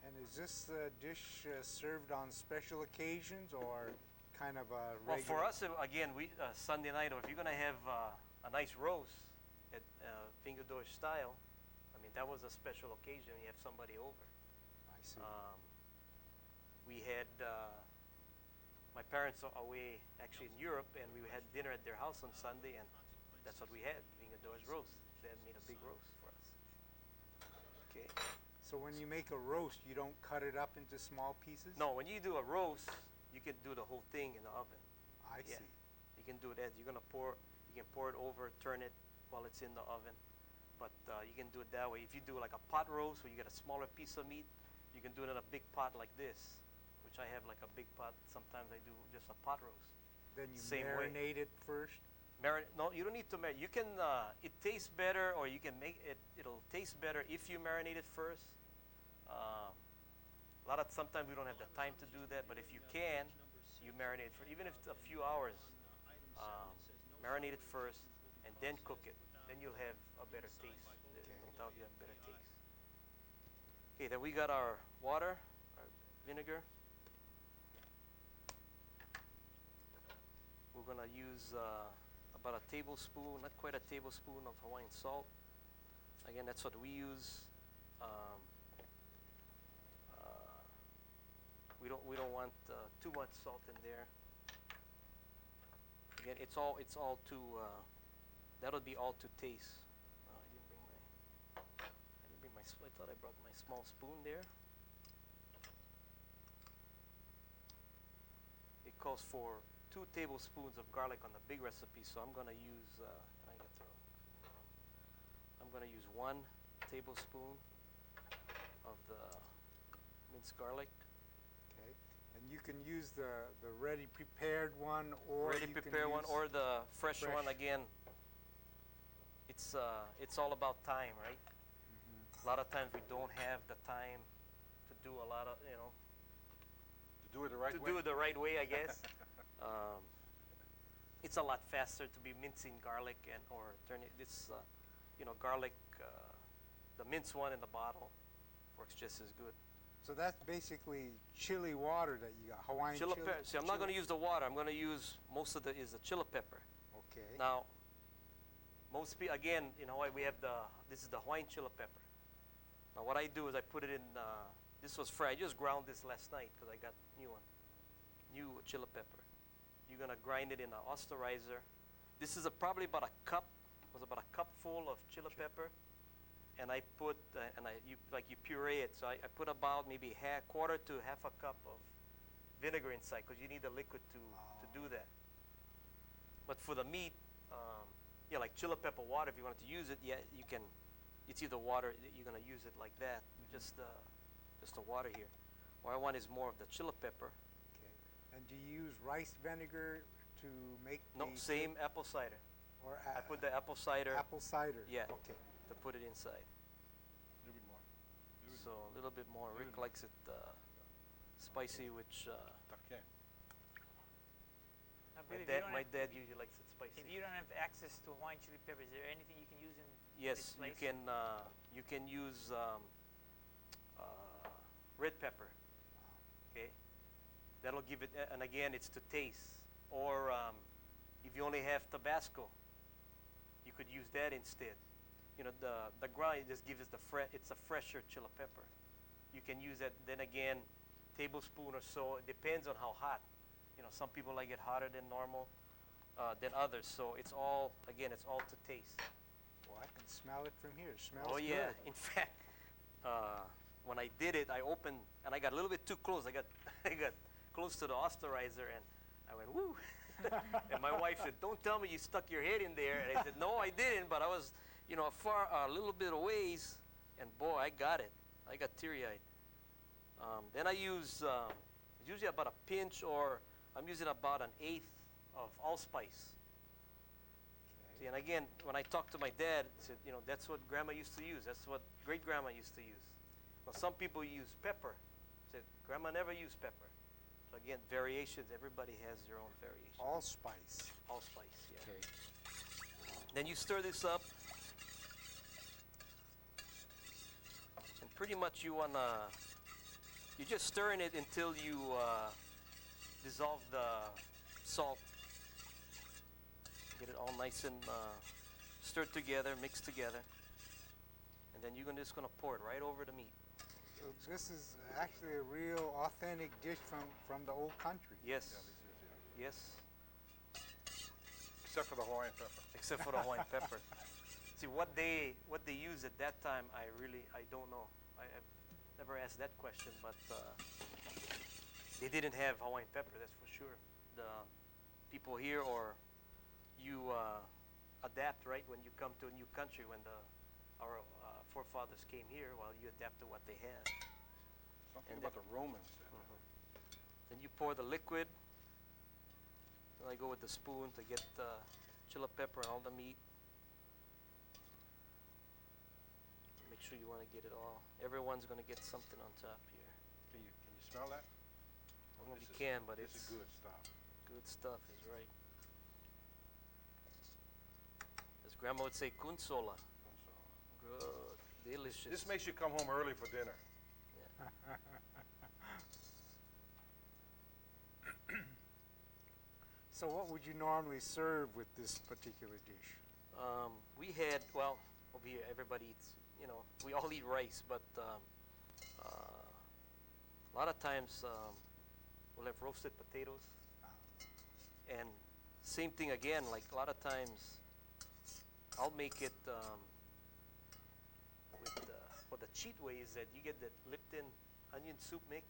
And is this dish served on special occasions or kind of a Well, regular? for us, again, we Sunday night, or if you're gonna have a nice roast at Vingadores style, I mean that was a special occasion. You have somebody over. I see. We had my parents are away actually in Europe, and we had dinner at their house on Sunday, and that's what we had, Vingadores roast. They had made a big roast for us. Okay. So when you make a roast, you don't cut it up into small pieces? No, when you do a roast, you can do the whole thing in the oven. I Yeah. see. You can do it as you can pour it over, turn it while it's in the oven. But you can do it that way. If you do like a pot roast where you get a smaller piece of meat, you can do it in a big pot like this, which I have like a big pot. Sometimes I do just a pot roast. Then you Same way. marinate it first? No, you don't need to marinate. You can, it tastes better, or you can make it, it'll taste better if you marinate it first. Sometimes we don't have the time to do that, but if you can, you marinate for, even if it's a few hours, marinate it first and then cook it. Then you'll have a better taste. No doubt you have a better taste. Okay, then we got our water, our vinegar. We're gonna use about a tablespoon, not quite a tablespoon of Hawaiian salt. Again, that's what we use. We don't want too much salt in there. Again, it's all to that'll be all to taste. I thought I brought my small spoon there. It calls for 2 tablespoons of garlic on the big recipe, so I'm gonna use I'm gonna use 1 tablespoon of the minced garlic. Okay. And you can use the ready prepared one, or Ready you can prepared one use or the fresh fresh. one. Again, it's all about time, right? A lot of times we don't have the time to do a lot of, To do it the right way. do it the right way, I guess. It's a lot faster to be mincing garlic or turning this, garlic, the minced one in the bottle works just as good. So that's basically chili water that you got, Hawaiian chili. See, I'm not going to use the water. I'm going to use most of the chili pepper. Okay. Now, most people, again, in Hawaii, we have this is the Hawaiian chili pepper. Now, what I do is I put it in, this was fresh. I just ground this last night because I got new chili pepper. You're going to grind it in an osterizer. This is probably about a cup, about a cupful of chili pepper. And I put, you puree it. So I put about maybe quarter to half a cup of vinegar inside because you need the liquid to do that. But for the meat, like chili pepper water, if you wanted to use it, yeah, you can. It's either water, you're going to use it like that, just the water here. What I want is more of the chili pepper. Okay. And do you use rice vinegar to make No, the same apple cider. Or I put the apple cider apple cider? Yeah. Okay. to put it inside. A little bit more. So a little bit more. Rick likes it spicy, which Taken. Now, Bill, if you don't my have- dad usually likes it spicy. If you don't have access to Hawaiian chili pepper, is there anything you can use in Yes, its you place? can use red pepper. Okay, that'll give it. And again, it's to taste. Or if you only have Tabasco, you could use that instead. You know, the grind just gives us it's a fresher chili pepper. You can use that. Then again, tablespoon or so. It depends on how hot. You know, some people like it hotter than normal than others. So it's all to taste. Well, I can smell it from here. It smells Oh yeah. good. In fact, when I did it, I opened and I got a little bit too close. I got close to the osterizer and I went woo. And my wife said, "Don't tell me you stuck your head in there." And I said, "No, I didn't, but I was, a little bit of ways, and boy, I got it. I got teary-eyed." Then I use usually about a pinch, or I'm using about an eighth of allspice. See, and again, when I talked to my dad, he said, that's what Grandma used to use. That's what great-grandma used to use. Well, some people use pepper. Said Grandma never used pepper. So again, variations. Everybody has their own variation. Allspice. Allspice, yeah. Okay. Then you stir this up, and pretty much you're just stirring it until you dissolve the salt. Get it all nice and stirred together, mixed together, and then you're just gonna pour it right over the meat. So this is actually a real authentic dish from the old country. Yes, Yeah, this is, yeah. yes, Except for the Hawaiian pepper. except for the Hawaiian pepper. See what they used at that time. I don't know. I have never asked that question, but they didn't have Hawaiian pepper. That's for sure. The people here, or you adapt, right, when you come to a new country. When our forefathers came here, well, you adapt to what they had. Something And about then- the Romans. Then. Then you pour the liquid. Then I go with the spoon to get the chili pepper and all the meat. Make sure you want to get it all. Everyone's going to get something on top here. Can you smell that? I don't know if This you is- can, but this it's is good stuff. good stuff, is right. As Grandma would say, kunsola. Good, delicious. This makes you come home early for dinner. So what would you normally serve with this particular dish? We had, well, over here everybody eats, we all eat rice, but a lot of times we'll have roasted potatoes. And same thing again, like a lot of times I'll make it well, the cheat way is that you get that Lipton onion soup mix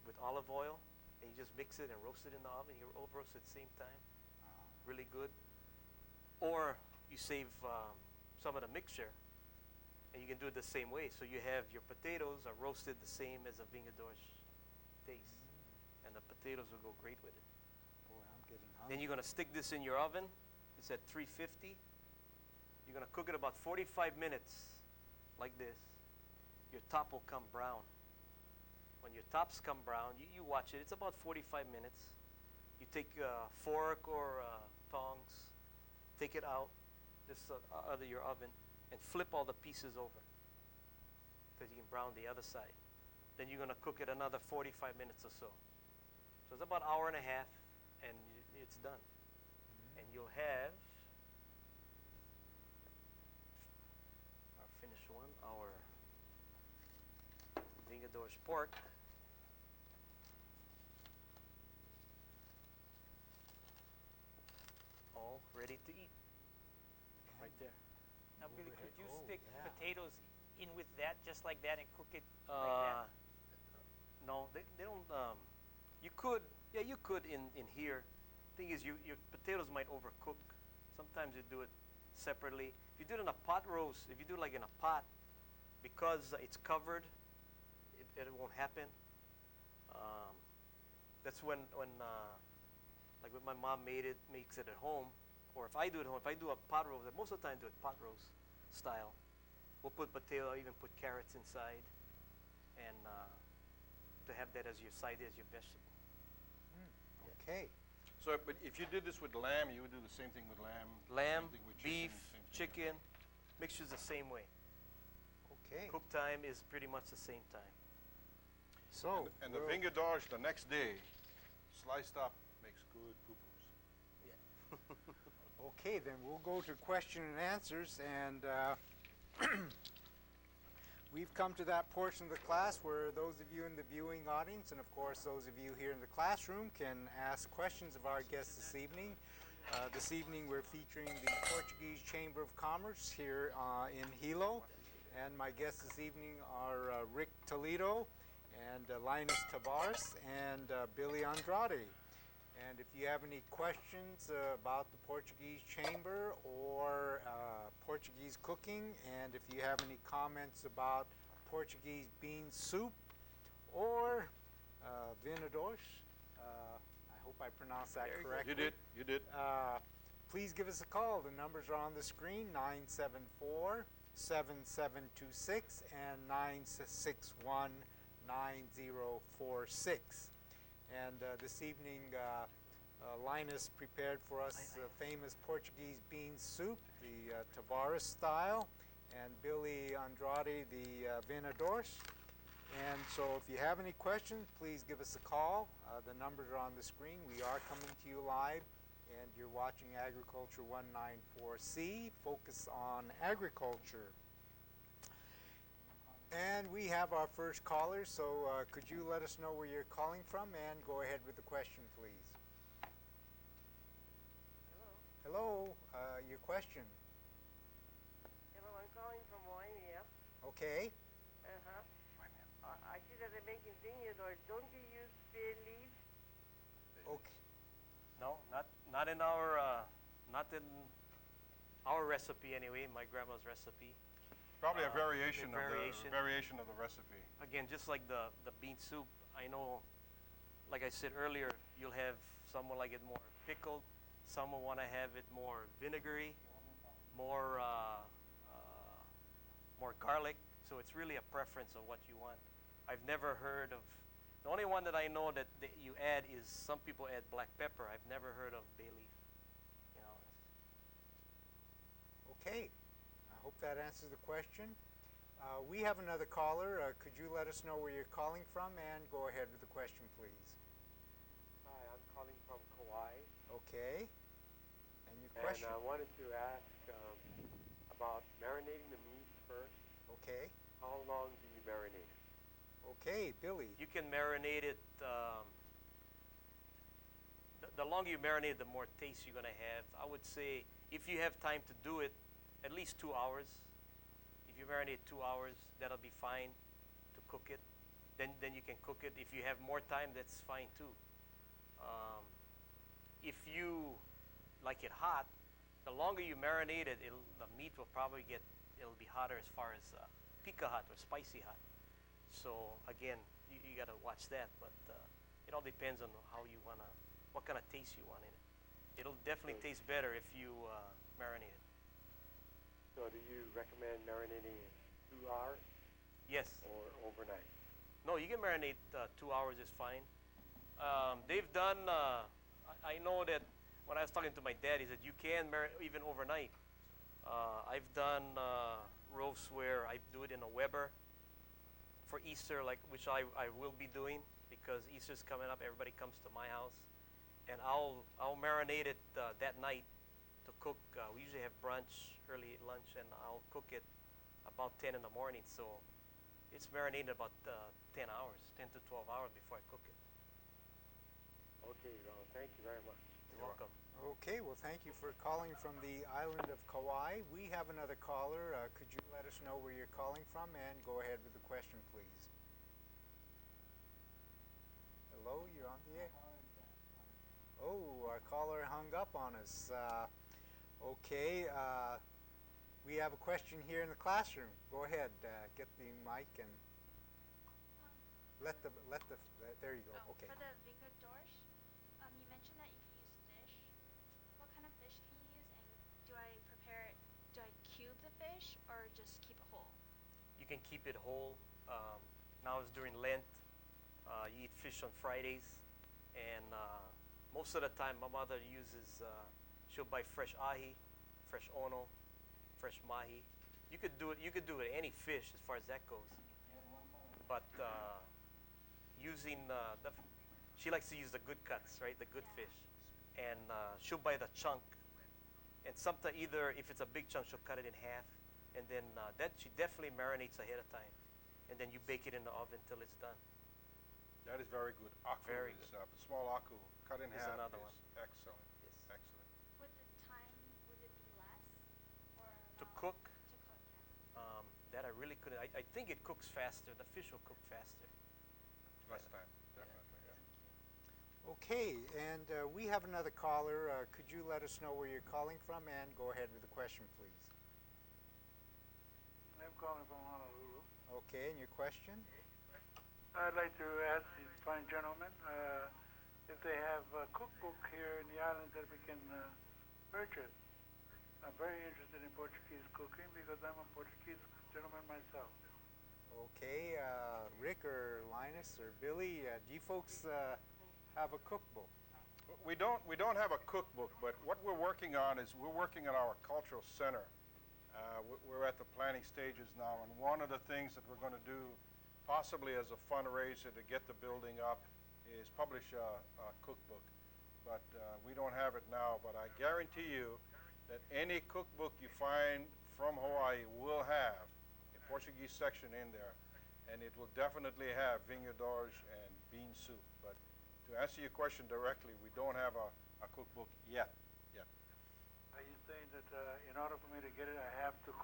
with olive oil, and you just mix it and roast it in the oven. You over roast it at the same time. Really good. Or you save some of the mixture, and you can do it the same way. So you have your potatoes are roasted the same as a vingadores taste, and the potatoes will go great with it. Boy, I'm getting Then hungry. you're going to stick this in your oven. It's at 350. You're going to cook it about 45 minutes like this. Your top will come brown. When your tops come brown, you watch it. It's about 45 minutes. You take a fork or tongs, take it out of your oven, and flip all the pieces over because you can brown the other side. Then you're going to cook it another 45 minutes or so. So it's about an hour and a half, and it's done. And you'll have our finished one, our vingadores pork. All ready to eat. Right there. Now, Billy, could you Oh, stick yeah. potatoes in with that, just like that, and cook it like that? No, they don't. You could, yeah, you could in here. Thing is, your potatoes might overcook. Sometimes you do it separately. If you do it in a pot roast, if you do it like in a pot, because it's covered, it won't happen. That's when like when my mom makes it at home, or if I do it at home, if I do a pot roast, most of the time I do it pot roast style. We'll put potato, even put carrots inside, and to have that as your side, as your vegetable. Okay. So, but if you did this with lamb, you would do the same thing with lamb? Lamb, same thing with beef, same thing. chicken, mixture's the same way. Okay. Cook time is pretty much the same time. So, And the we'll- vingadores the next day, sliced up, makes good poo-poos. okay, then we'll go to question and answers, and we've come to that portion of the class where those of you in the viewing audience, and of course those of you here in the classroom, can ask questions of our guests this evening. This evening we're featuring the Portuguese Chamber of Commerce here in Hilo, and my guests this evening are Rick Toledo and Linus Tavares and Billy Andrade. And if you have any questions about the Portuguese Chamber or Portuguese cooking, and if you have any comments about Portuguese bean soup or vinadores, I hope I pronounced that correctly. You did. Please give us a call. The numbers are on the screen, 974-7726 and 961-9046. And this evening, Linus prepared for us the famous Portuguese bean soup, the Tavares style, and Billy Andrade, the vinadores. And so if you have any questions, please give us a call. The numbers are on the screen. We are coming to you live, and you're watching Agriculture 194C, Focus on Agriculture. And we have our first caller, so could you let us know where you're calling from and go ahead with the question, please. Hello. Hello, your question. Hello, I'm calling from Waimea. Okay. Uh-huh. I see that they're making vineyards. Don't you use bay leaves? Okay. No, not in our recipe anyway. My grandma's recipe. Probably a The variation variation. of the recipe. Again, just like the bean soup, I know, like I said earlier, you'll have some will like it more pickled, some will want to have it more vinegary, more garlic. So it's really a preference of what you want. I've never heard of. The only one that I know that you add is some people add black pepper. I've never heard of bay leaf. You know. Okay. I hope that answers the question. We have another caller. Could you let us know where you're calling from and go ahead with the question, please? Hi, I'm calling from Kauai. Okay. And your And question? I wanted to ask about marinating the meat first. Okay. How long do you marinate it? Okay, Billy. You can marinate it. The longer you marinate, the more taste you're gonna have. I would say if you have time to do it, at least 2 hours. If you marinate 2 hours, that'll be fine to cook it. Then you can cook it. If you have more time, that's fine too. If you like it hot, the longer you marinate it, the meat will probably it'll be hotter as far as pica hot or spicy hot. So again, you gotta watch that, but it all depends on what kind of taste you want in it. It'll definitely taste better if you marinate it. So do you recommend marinating it 2 hours Yes. or overnight? No, you can marinate 2 hours is fine. They've done. I know that when I was talking to my dad, he said you can marinate even overnight. I've done roasts where I do it in a Weber for Easter, which I will be doing because Easter's coming up. Everybody comes to my house, and I'll marinate it that night to cook. We usually have brunch, early lunch, and I'll cook it about 10 in the morning. So it's marinated about 10 hours, 10 to 12 hours before I cook it. Okay, Ron. Thank you very much. You're welcome. Okay, well, thank you for calling from the island of Kauai. We have another caller. Could you let us know where you're calling from and go ahead with the question, please? Hello, you're on the air. Oh, our caller hung up on us. Okay, we have a question here in the classroom. Go ahead, get the mic and there you go. Okay. For the vinga dorsh, you mentioned that you can use fish. What kind of fish can you use, and do I cube the fish or just keep it whole? You can keep it whole. Now it's during Lent. You eat fish on Fridays, and most of the time my mother uses, she'll buy fresh ahi, fresh ono, fresh mahi. You could do it with any fish as far as that goes. But using she likes to use the good cuts, right? The good fish, and she'll buy the chunk. And sometimes either if it's a big chunk, she'll cut it in half, and then that she definitely marinates ahead of time, and then you bake it in the oven till it's done. That is very good. Aku Very is, good. small aku cut in Is half another is one. excellent. Yes. Excellent. Would the time, would it be less or To about- cook, To cook, yeah. that I really couldn't. I think it cooks faster. The fish will cook faster. Less time, definitely. Yeah. Okay, and we have another caller. Could you let us know where you're calling from and go ahead with the question, please? I'm calling from Honolulu. Okay, and your question? I'd like to ask these fine gentlemen if they have a cookbook here in the islands that we can purchase. I'm very interested in Portuguese cooking because I'm a Portuguese gentleman myself. Okay, Rick or Linus or Billy, do you folks have a cookbook? We don't have a cookbook, but what we're working on is we're working on our cultural center. We're at the planning stages now, and one of the things that we're going to do, possibly as a fundraiser to get the building up, is publish a cookbook. But we don't have it now, but I guarantee you that any cookbook you find from Hawaii will have a Portuguese section in there, and it will definitely have vinga dorje and bean soup. But to answer your question directly, we don't have a cookbook yet. Are you saying that in order for me to get it, I have to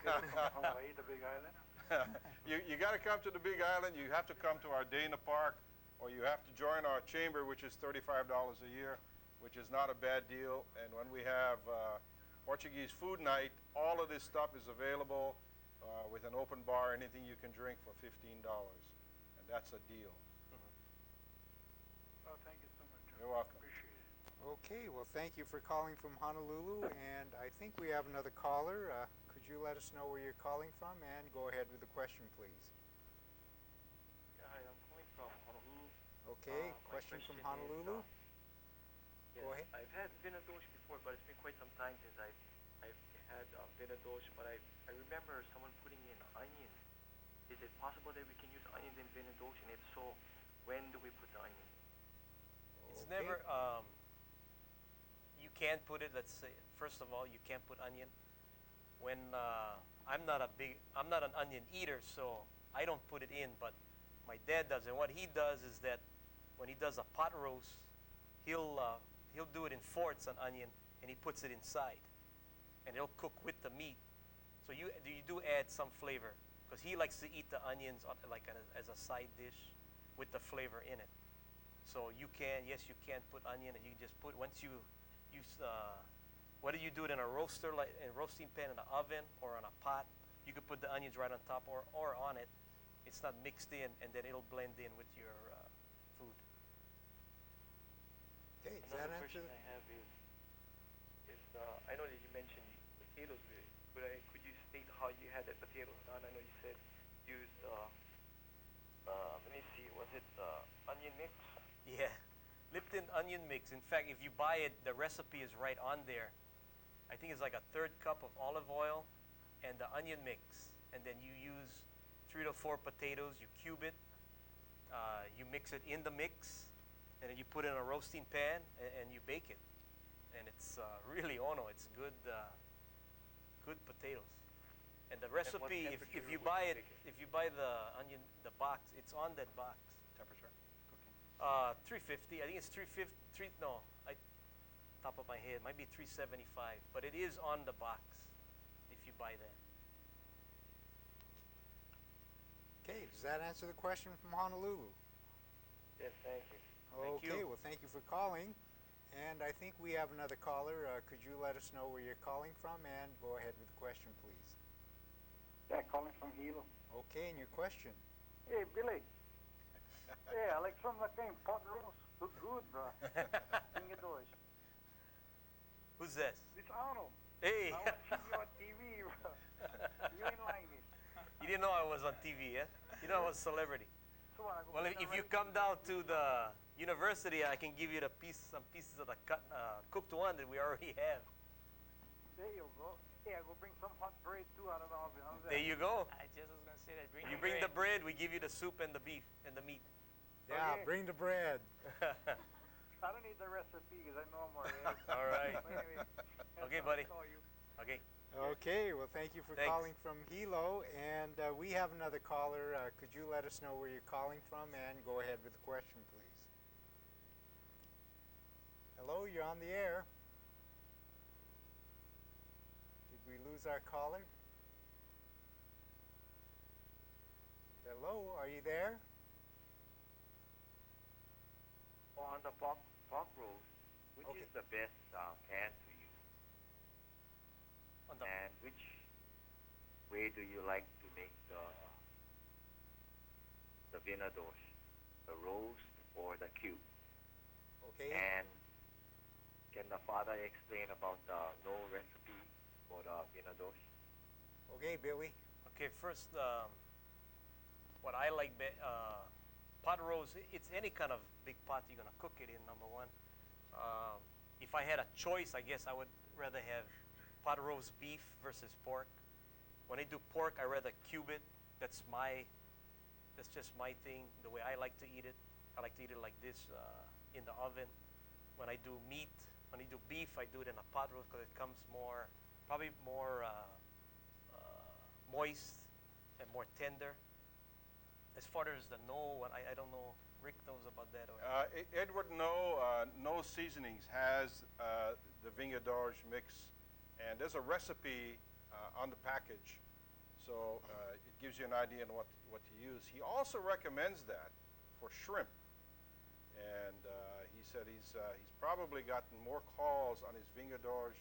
get it from Hawaii, the Big Island? You got to come to the Big Island. You have to come to our Dana Park, or you have to join our chamber, which is $35 a year, which is not a bad deal. And when we have Portuguese food night, all of this stuff is available with an open bar, anything you can drink for $15, and that's a deal. Oh, thank you so much. You're welcome. Appreciate it. Okay, well, thank you for calling from Honolulu, and I think we have another caller. Could you let us know where you're calling from and go ahead with the question, please? Yeah, hi, I'm calling from Honolulu. Okay, My question from is, Honolulu. yes, Go ahead. I've had vinga dorje before, but it's been quite some time since I've had vinga dorje, but I remember someone putting in onions. Is it possible that we can use onions in vinga dorje, and if so, when do we put the onions? It's Okay. never. you can put it. Let's say first of all, you can't put onion. When I'm not an onion eater, so I don't put it in. But my dad does, and what he does is that when he does a pot roast, he'll do it in fourths on onion, and he puts it inside, and it'll cook with the meat. So you do add some flavor because he likes to eat the onions as a side dish with the flavor in it. So you can put onion, and you just put once you use whether you do it in a roaster, like in a roasting pan in the oven or on a pot, you could put the onions right on top or on it. It's not mixed in, and then it'll blend in with your food. Okay, does Another that question answer? I have is I know that you mentioned potatoes. Could you state how you had the potatoes done? I know you said used let me see, was it onion mix? Yeah, Lipton onion mix. In fact, if you buy it, the recipe is right on there. I think it's like a 1/3 cup of olive oil and the onion mix. And then you use 3 to 4 potatoes, you cube it, you mix it in the mix, and then you put it in a roasting pan and you bake it. And it's really it's good, good potatoes. And the recipe, if you buy it, if you buy the onion, the box, it's on that box. Temperature, cooking. 350. I think it's 350. Top of my head, might be 375, but it is on the box if you buy that. Okay, does that answer the question from Honolulu? Yes, thank you. Thank Okay, you. well, thank you for calling. And I think we have another caller. Could you let us know where you're calling from, and go ahead with the question, please. Yeah, calling from Hilo. Okay, and your question. Hey, Billy. Yeah, like from the game, pot roast. Look good, bro. Finger doors. Who's this? It's Arnold. Hey, I watching you on TV, bro. You ain't like me. you didn't know I was on TV, eh? You know I was a celebrity. So what, I go Well, bring if the you rice come and- down to the university, I can give you some pieces of the cooked one that we already have. There you go. Yeah, I go bring some hot bread too out of the oven. How's that? There you go. I just was gonna say that. You bring the bread, we give you the soup and the beef and the meat. Yeah, Okay. bring the bread. I don't need the recipe because I know I'm already. All right. But anyway, that's Okay, how buddy. I call you. Okay. Okay, well, thank you for Thanks. calling from Hilo. And we have another caller. Could you let us know where you're calling from, and go ahead with the question, please? Hello, you're on the air. Did we lose our caller? Hello, are you there? On the pork roast, which Okay. is the best pan to use? On the And which way do you like to make the vinadosh? The roast or the cube? Okay. And can the father explain about the no recipe for the vinadosh? Okay, Billy. Okay, first, what I like, pot roast, it's any kind of big pot you're going to cook it in, number one. If I had a choice, I guess I would rather have pot roast beef versus pork. When I do pork, I rather cube it. That's just my thing, the way I like to eat it. I like to eat it like this in the oven. When I do meat, when I do beef, I do it in a pot roast because it comes probably more moist and more tender. As far as the I don't know. Rick knows about that. Edward No Seasonings has the vingadage mix, and there's a recipe on the package, so it gives you an idea on what to use. He also recommends that for shrimp, and he said he's probably gotten more calls on his vingadage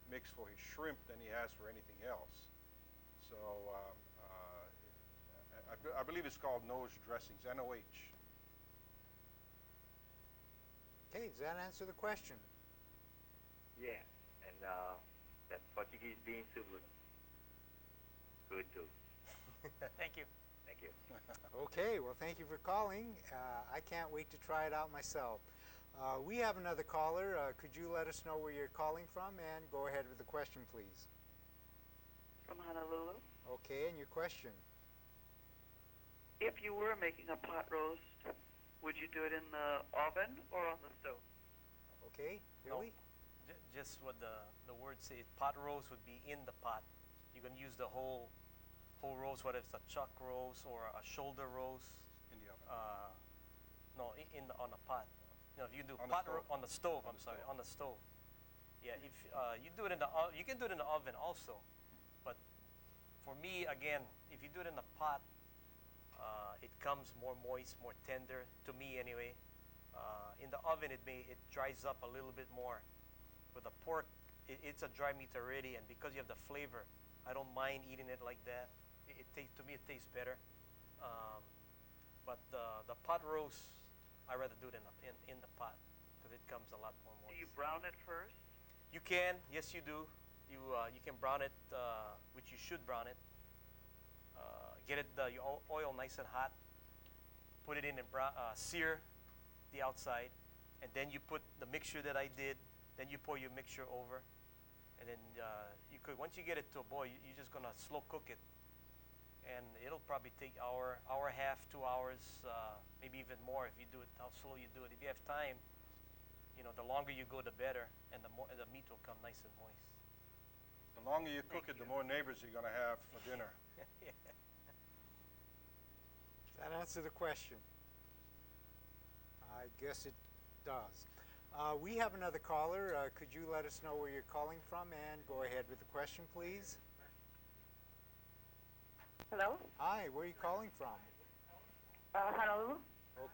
mix for his shrimp than he has for anything else. So I believe it's called No's Dressings, NOH. Okay, does that answer the question? Yeah, and that Portuguese bean soup was good too. Thank you. Thank you. Okay, well, thank you for calling. I can't wait to try it out myself. We have another caller. Could you let us know where you're calling from, and go ahead with the question, please? From Honolulu. Okay, and your question? If you were making a pot roast, would you do it in the oven or on the stove? Okay, Billy? just what the word says, pot roast would be in the pot. You can use the whole roast, whether it's a chuck roast or a shoulder roast. In the oven. No, on a pot. You know, if you do On the pot stove. on the stove, On I'm the sorry, stove. on the stove. Yeah, if you do it in the you can do it in the oven also, but for me again, if you do it in the pot, it comes more moist, more tender to me anyway. In the oven, it dries up a little bit more. With the pork, it's a dry meat already, and because you have the flavor, I don't mind eating it like that. To me, it tastes better. But the pot roast, I rather do it in the pot because it comes a lot more moist. Do you brown it first? You can, yes, you do. You can brown it, which you should brown it. Get your oil nice and hot. Put it in and sear the outside, and then you put the mixture that I did. Then you pour your mixture over, and then you cook. Once you get it to a boil, you're just gonna slow cook it, and it'll probably take hour and a half, 2 hours, maybe even more if you do it how slow you do it. If you have time, you know, the longer you go, the better, and the meat will come nice and moist. The longer you cook it, the more neighbors you're going to have for dinner. Yeah. Does that answer the question? I guess it does. We have another caller. Could you let us know where you're calling from and go ahead with the question, please? Hello? Hi, where are you calling from? Honolulu?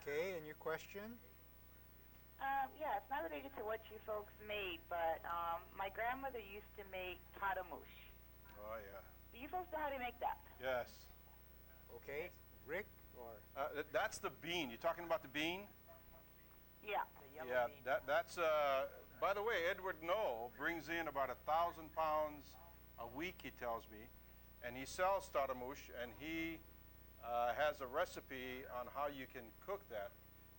Okay, and your question? Yeah, it's not related to what you folks made, but my grandmother used to make tatamouche. Oh, yeah. Do you folks know how to make that? Yes. Okay, Rick or? That's the bean. You're talking about the bean? Yeah. The yellow Yeah, bean. that's, by the way, Edward No brings in about 1,000 pounds a week, he tells me, and he sells tatamouche, and he has a recipe on how you can cook that.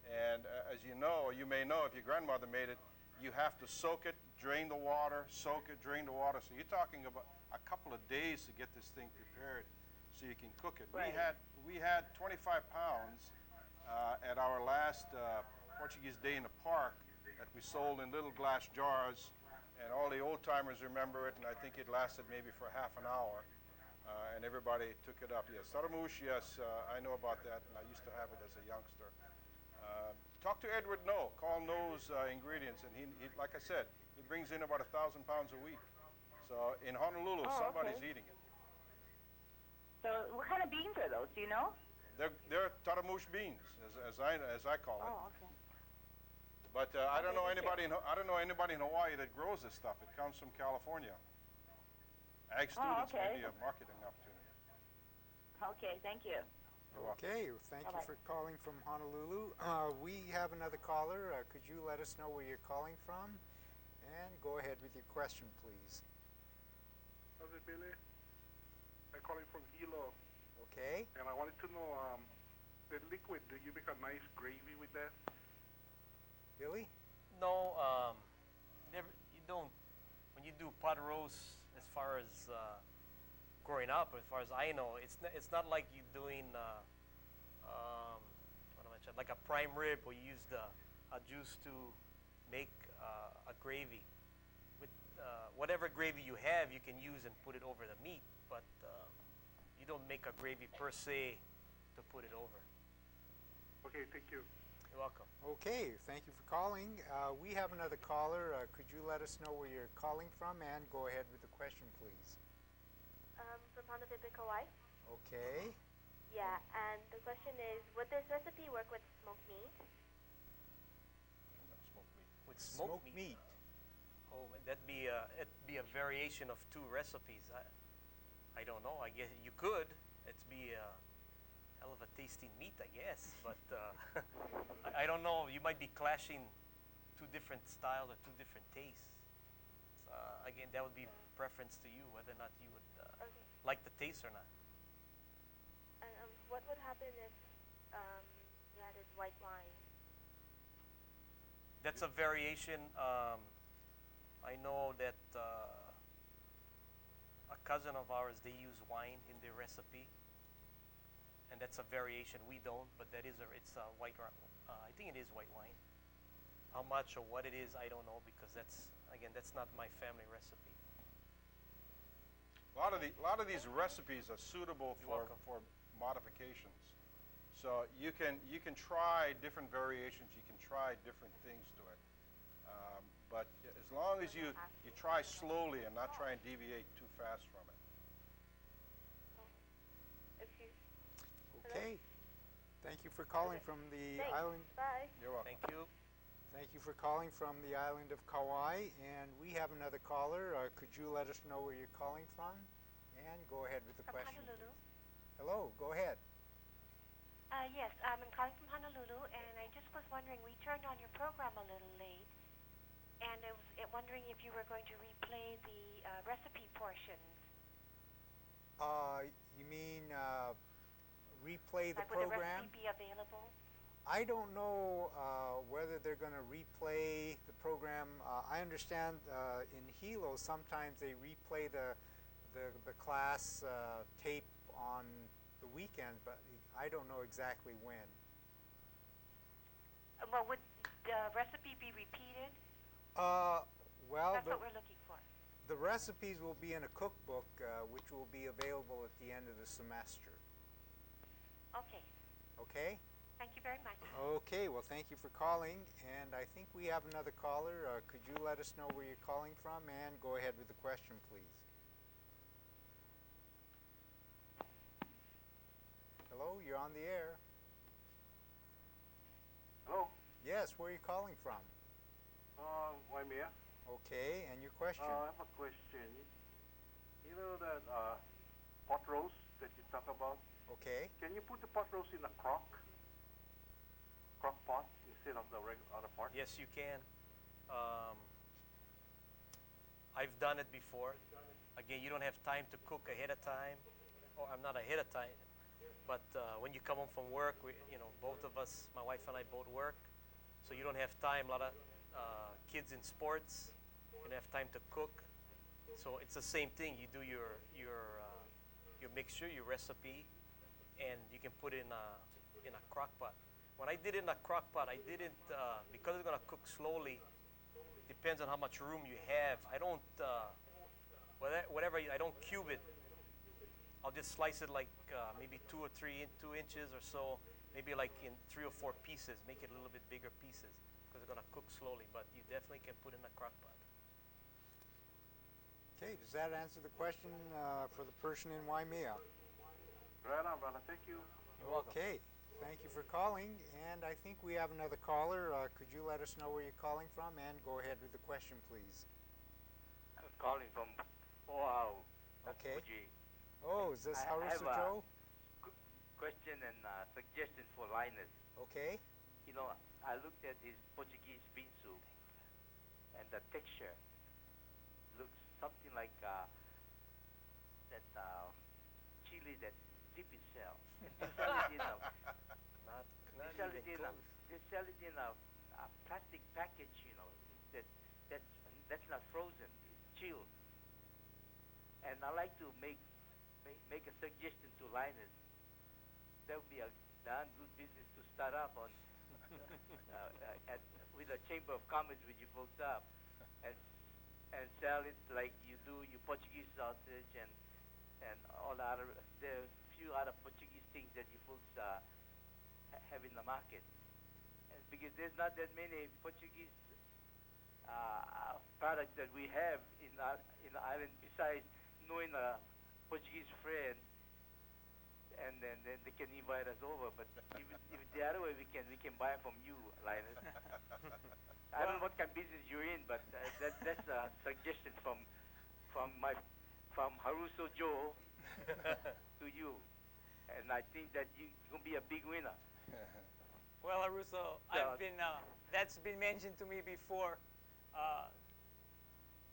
And as you know, or you may know, if your grandmother made it, you have to soak it, drain the water, soak it, drain the water. So you're talking about a couple of days to get this thing prepared so you can cook it. Right. We had 25 pounds at our last Portuguese Day in the Park that we sold in little glass jars, and all the old timers remember it, and I think it lasted maybe for half an hour, and everybody took it up. Yes, tatamouche, yes, I know about that, and I used to have it as a youngster. Talk to Edward No, call No's ingredients, and he, like I said, he brings in about 1,000 pounds a week. So in Honolulu, somebody's eating it. So what kind of beans are those? Do you know? They're tatamouche beans, as I call it. Oh, okay. But I don't know anybody in Hawaii that grows this stuff. It comes from California. Ag students may be a marketing opportunity. Okay, thank you. Okay, well, thank you for calling from Honolulu. We have another caller. Could you let us know where you're calling from? And go ahead with your question, please. How's it, Billy? I'm calling from Hilo. Okay. And I wanted to know, the liquid, do you make a nice gravy with that? Billy? No, you don't. When you do pot roast, as far as growing up, as far as I know, it's not like you doing what am I saying, like a prime rib where you use a juice to make a gravy. With whatever gravy you have, you can use and put it over the meat, but you don't make a gravy per se to put it over. Okay, thank you. You're welcome. Okay, thank you for calling. We have another caller. Could you let us know where you're calling from and go ahead with the question, please? From Honolulu, Hawaii. Okay. Yeah, and the question is, would this recipe work with smoked meat? Smoked meat. With smoked meat. Oh, it'd be a variation of two recipes. I don't know. I guess you could. It'd be a hell of a tasting meat, I guess. But I don't know. You might be clashing two different styles or two different tastes. Again, that would be preference to you, whether or not you would like the taste or not. And what would happen if you added white wine? That's a variation. I know that a cousin of ours, they use wine in their recipe, and that's a variation. We don't, but it's a white. I think it is white wine. How much or what it is, I don't know, because that's not my family recipe. A lot of these recipes are suitable You're for modifications. So you can try different variations. You can try different things to it. But as long as you try slowly and not try and deviate too fast from it. Okay. Thank you for calling from the island. Bye. You're welcome. Thank you. Thank you for calling from the island of Kauai. And we have another caller. Could you let us know where you're calling from? And go ahead with the From question. Honolulu. Hello, go ahead. Yes, I'm calling from Honolulu, and I just was wondering, we turned on your program a little late, and I was wondering if you were going to replay the recipe portions. You mean replay the Would the program? recipe be available? I don't know whether they're going to replay the program. I understand in Hilo sometimes they replay the class tape on the weekend, but I don't know exactly when. Well, would the recipe be repeated? Well, That's what we're looking for. the recipes will be in a cookbook, which will be available at the end of the semester. Okay. Okay? Thank you very much. Okay, well, thank you for calling. And I think we have another caller. Could you let us know where you're calling from? And go ahead with the question, please. Hello, you're on the air. Hello? Yes, where are you calling from? Waimea. Okay, and your question? I have a question. You know that pot roast that you talk about? Okay. Can you put the pot roast in a crock pot instead of the other part? Yes, you can. I've done it before. Again, you don't have time to cook ahead of time. Or I'm not ahead of time. But when you come home from work, both of us, my wife and I both work. So you don't have time. A lot of kids in sports. You don't have time to cook. So it's the same thing. You do your mixture, your recipe, and you can put it in a crock pot. When I did it in a crock pot, I didn't, because it's going to cook slowly, depends on how much room you have. I don't, I don't cube it. I'll just slice it like maybe 2 inches or so, maybe like in 3 or 4 pieces, make it a little bit bigger pieces, because it's going to cook slowly, but you definitely can put it in a crock pot. Okay, does that answer the question for the person in Waimea? Right on, brother. Thank you. You're welcome. Okay, thank you for calling. And I think we have another caller. Could you let us know where you're calling from? And go ahead with the question, please. I'm calling from Oahu. Okay. Fujii. Oh, is this I have Harusu a Joe? question and suggestion for Linus. Okay. You know, I looked at his Portuguese bean soup, and the texture looks something like that chili that dip itself. And they sell it in a, they sell it in a plastic package. You know, that's not frozen. It's chilled. And I like to make a suggestion to Linus. That would be a darn good business to start up on with a Chamber of Commerce with you folks up, and sell it like you do your Portuguese sausage and all the other. There are a few other Portuguese things that you folks have in the market, and because there's not that many Portuguese products that we have in the island besides knowing a Portuguese friend, and then they can invite us over. But if the other way, we can buy it from you, Linus. I don't know what kind of business you're in, but that's a suggestion from Haruso Joe to you, and I think that you're gonna be a big winner. Well, Haruso, that's been mentioned to me before.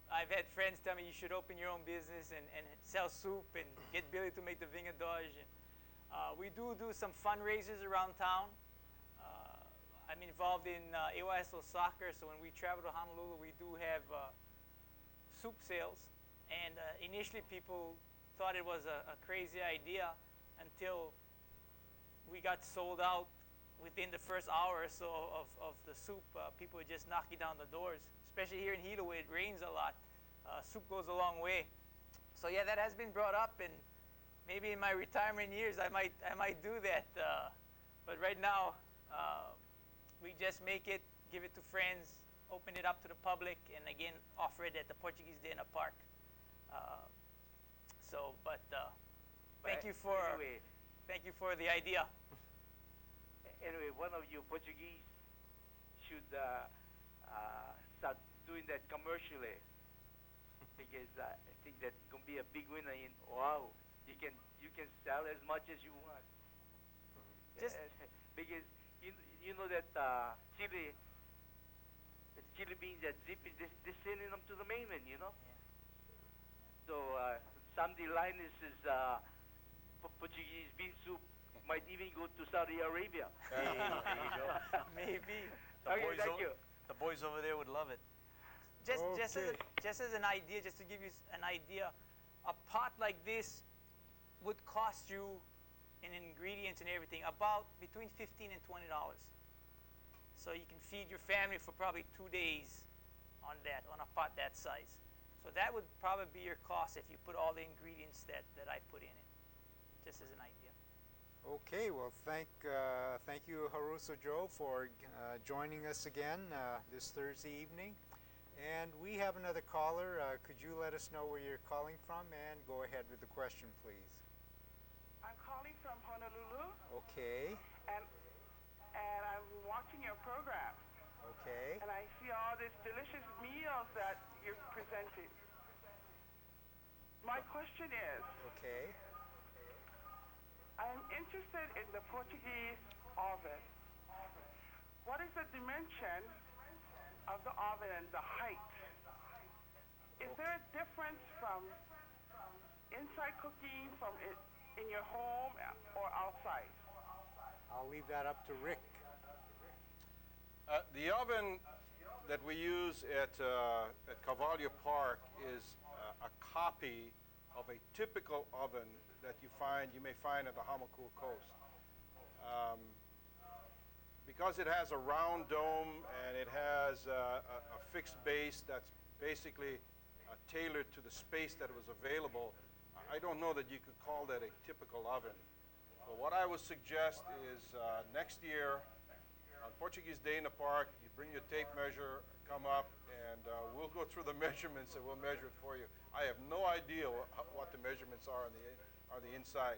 I've had friends tell me you should open your own business and sell soup and get Billy to make the vingadage. We do some fundraisers around town. I'm involved in AYSO soccer, so when we travel to Honolulu, we do have soup sales. And initially, people thought it was a crazy idea until we got sold out within the first hour or so of the soup, people are just knocking down the doors. Especially here in Hilo, where it rains a lot, soup goes a long way. So yeah, that has been brought up, and maybe in my retirement years, I might do that. But right now, we just make it, give it to friends, open it up to the public, and again, offer it at the Portuguese Day in the Park. Thank you for the idea. Anyway, one of you Portuguese should start doing that commercially, because I think that's gonna be a big winner. Wow, you can sell as much as you want. Because you know that chili beans that zip, they're sending them to the mainland, you know. Yeah. So Sandy Linus's Portuguese bean soup might even go to Saudi Arabia. There you go. Maybe. The boys over there would love it. Just as an idea, just to give you an idea, a pot like this would cost you in ingredients and everything about between $15 and $20. So you can feed your family for probably 2 days on a pot that size. So that would probably be your cost if you put all the ingredients that I put in it, just as an idea. Okay, well, thank you, Haruso Joe, for joining us again this Thursday evening. And we have another caller. Could you let us know where you're calling from, and go ahead with the question, please. I'm calling from Honolulu. Okay. And I'm watching your program. Okay. And I see all these delicious meals that you're presenting. My question is, okay, I'm interested in the Portuguese oven. What is the dimension of the oven and the height? Is there a difference from inside cooking from in your home or outside? I'll leave that up to Rick. The oven that we use at Carvalho Park is a copy of a typical oven that you may find at the Hamakua coast. Because it has a round dome and it has a fixed base that's basically tailored to the space that was available, I don't know that you could call that a typical oven. But what I would suggest is next year on Portuguese Day in the Park, you bring your tape measure, come up, and we'll go through the measurements and we'll measure it for you. I have no idea what the measurements are on the inside.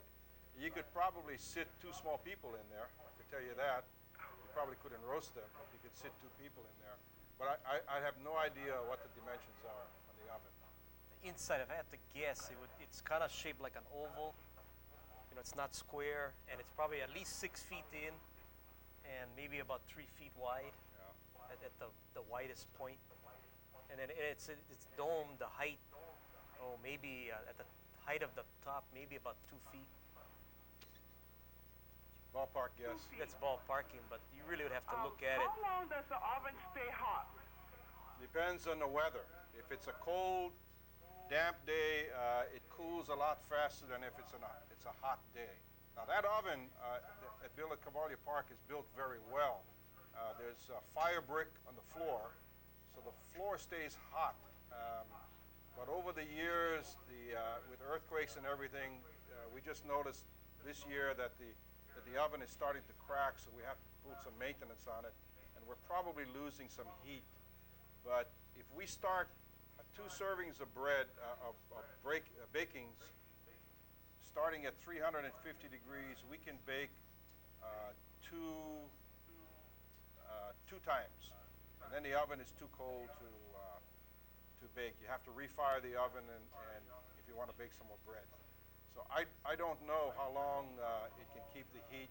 You could probably sit 2 small people in there, I can tell you that. You probably couldn't roast them, but you could sit 2 people in there. But I have no idea what the dimensions are on the oven. The inside, if I had to guess, it's kind of shaped like an oval. You know, it's not square, and it's probably at least 6 feet in, and maybe about 3 feet wide at the widest point. And then it's domed, the height, maybe at the height of the top, maybe about 2 feet. Ballpark guess. That's ballparking, but you really would have to look at it. How long does the oven stay hot? Depends on the weather. If it's a cold, damp day, it cools a lot faster than if it's a hot day. Now that oven at Carvalho Park is built very well. There's fire brick on the floor, so the floor stays hot. But over the years, with earthquakes and everything, we just noticed this year that the oven is starting to crack, so we have to put some maintenance on it, and we're probably losing some heat. But if we start 2 servings of bread, bakings, starting at 350 degrees, we can bake two times, and then the oven is too cold to bake. You have to refire the oven, and if you want to bake some more bread. So I don't know how long it can keep the heat.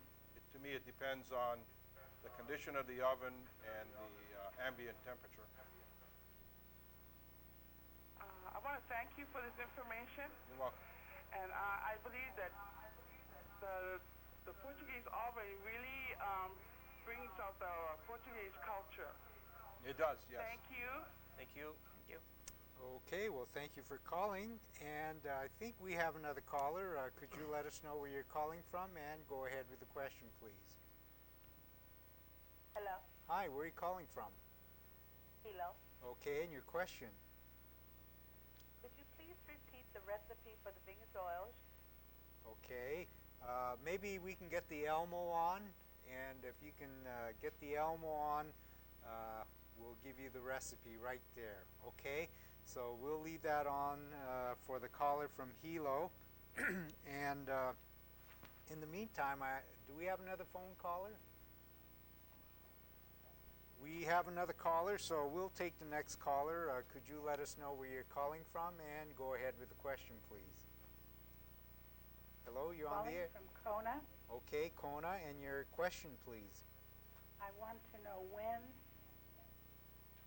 To me, it depends on the condition of the oven and the ambient temperature. I want to thank you for this information. You're welcome. And I believe that the Portuguese oven really brings out the Portuguese culture. It does, yes. Thank you. Thank you. Thank you. Okay, well, thank you for calling. And I think we have another caller. Could you let us know where you're calling from and go ahead with the question, please? Hello, Hi, where are you calling from? Hilo. Okay, and your question? Could you please repeat the recipe for the vingus oils? Okay, maybe we can get the Elmo on, and if you can get the Elmo on, we'll give you the recipe right there, okay? So we'll leave that on for the caller from Hilo, and in the meantime, do we have another phone caller? We have another caller, so we'll take the next caller. Could you let us know where you're calling from, and go ahead with the question, please. Hello, you're on the air. Calling from Kona. Okay, Kona, and your question, please. I want to know when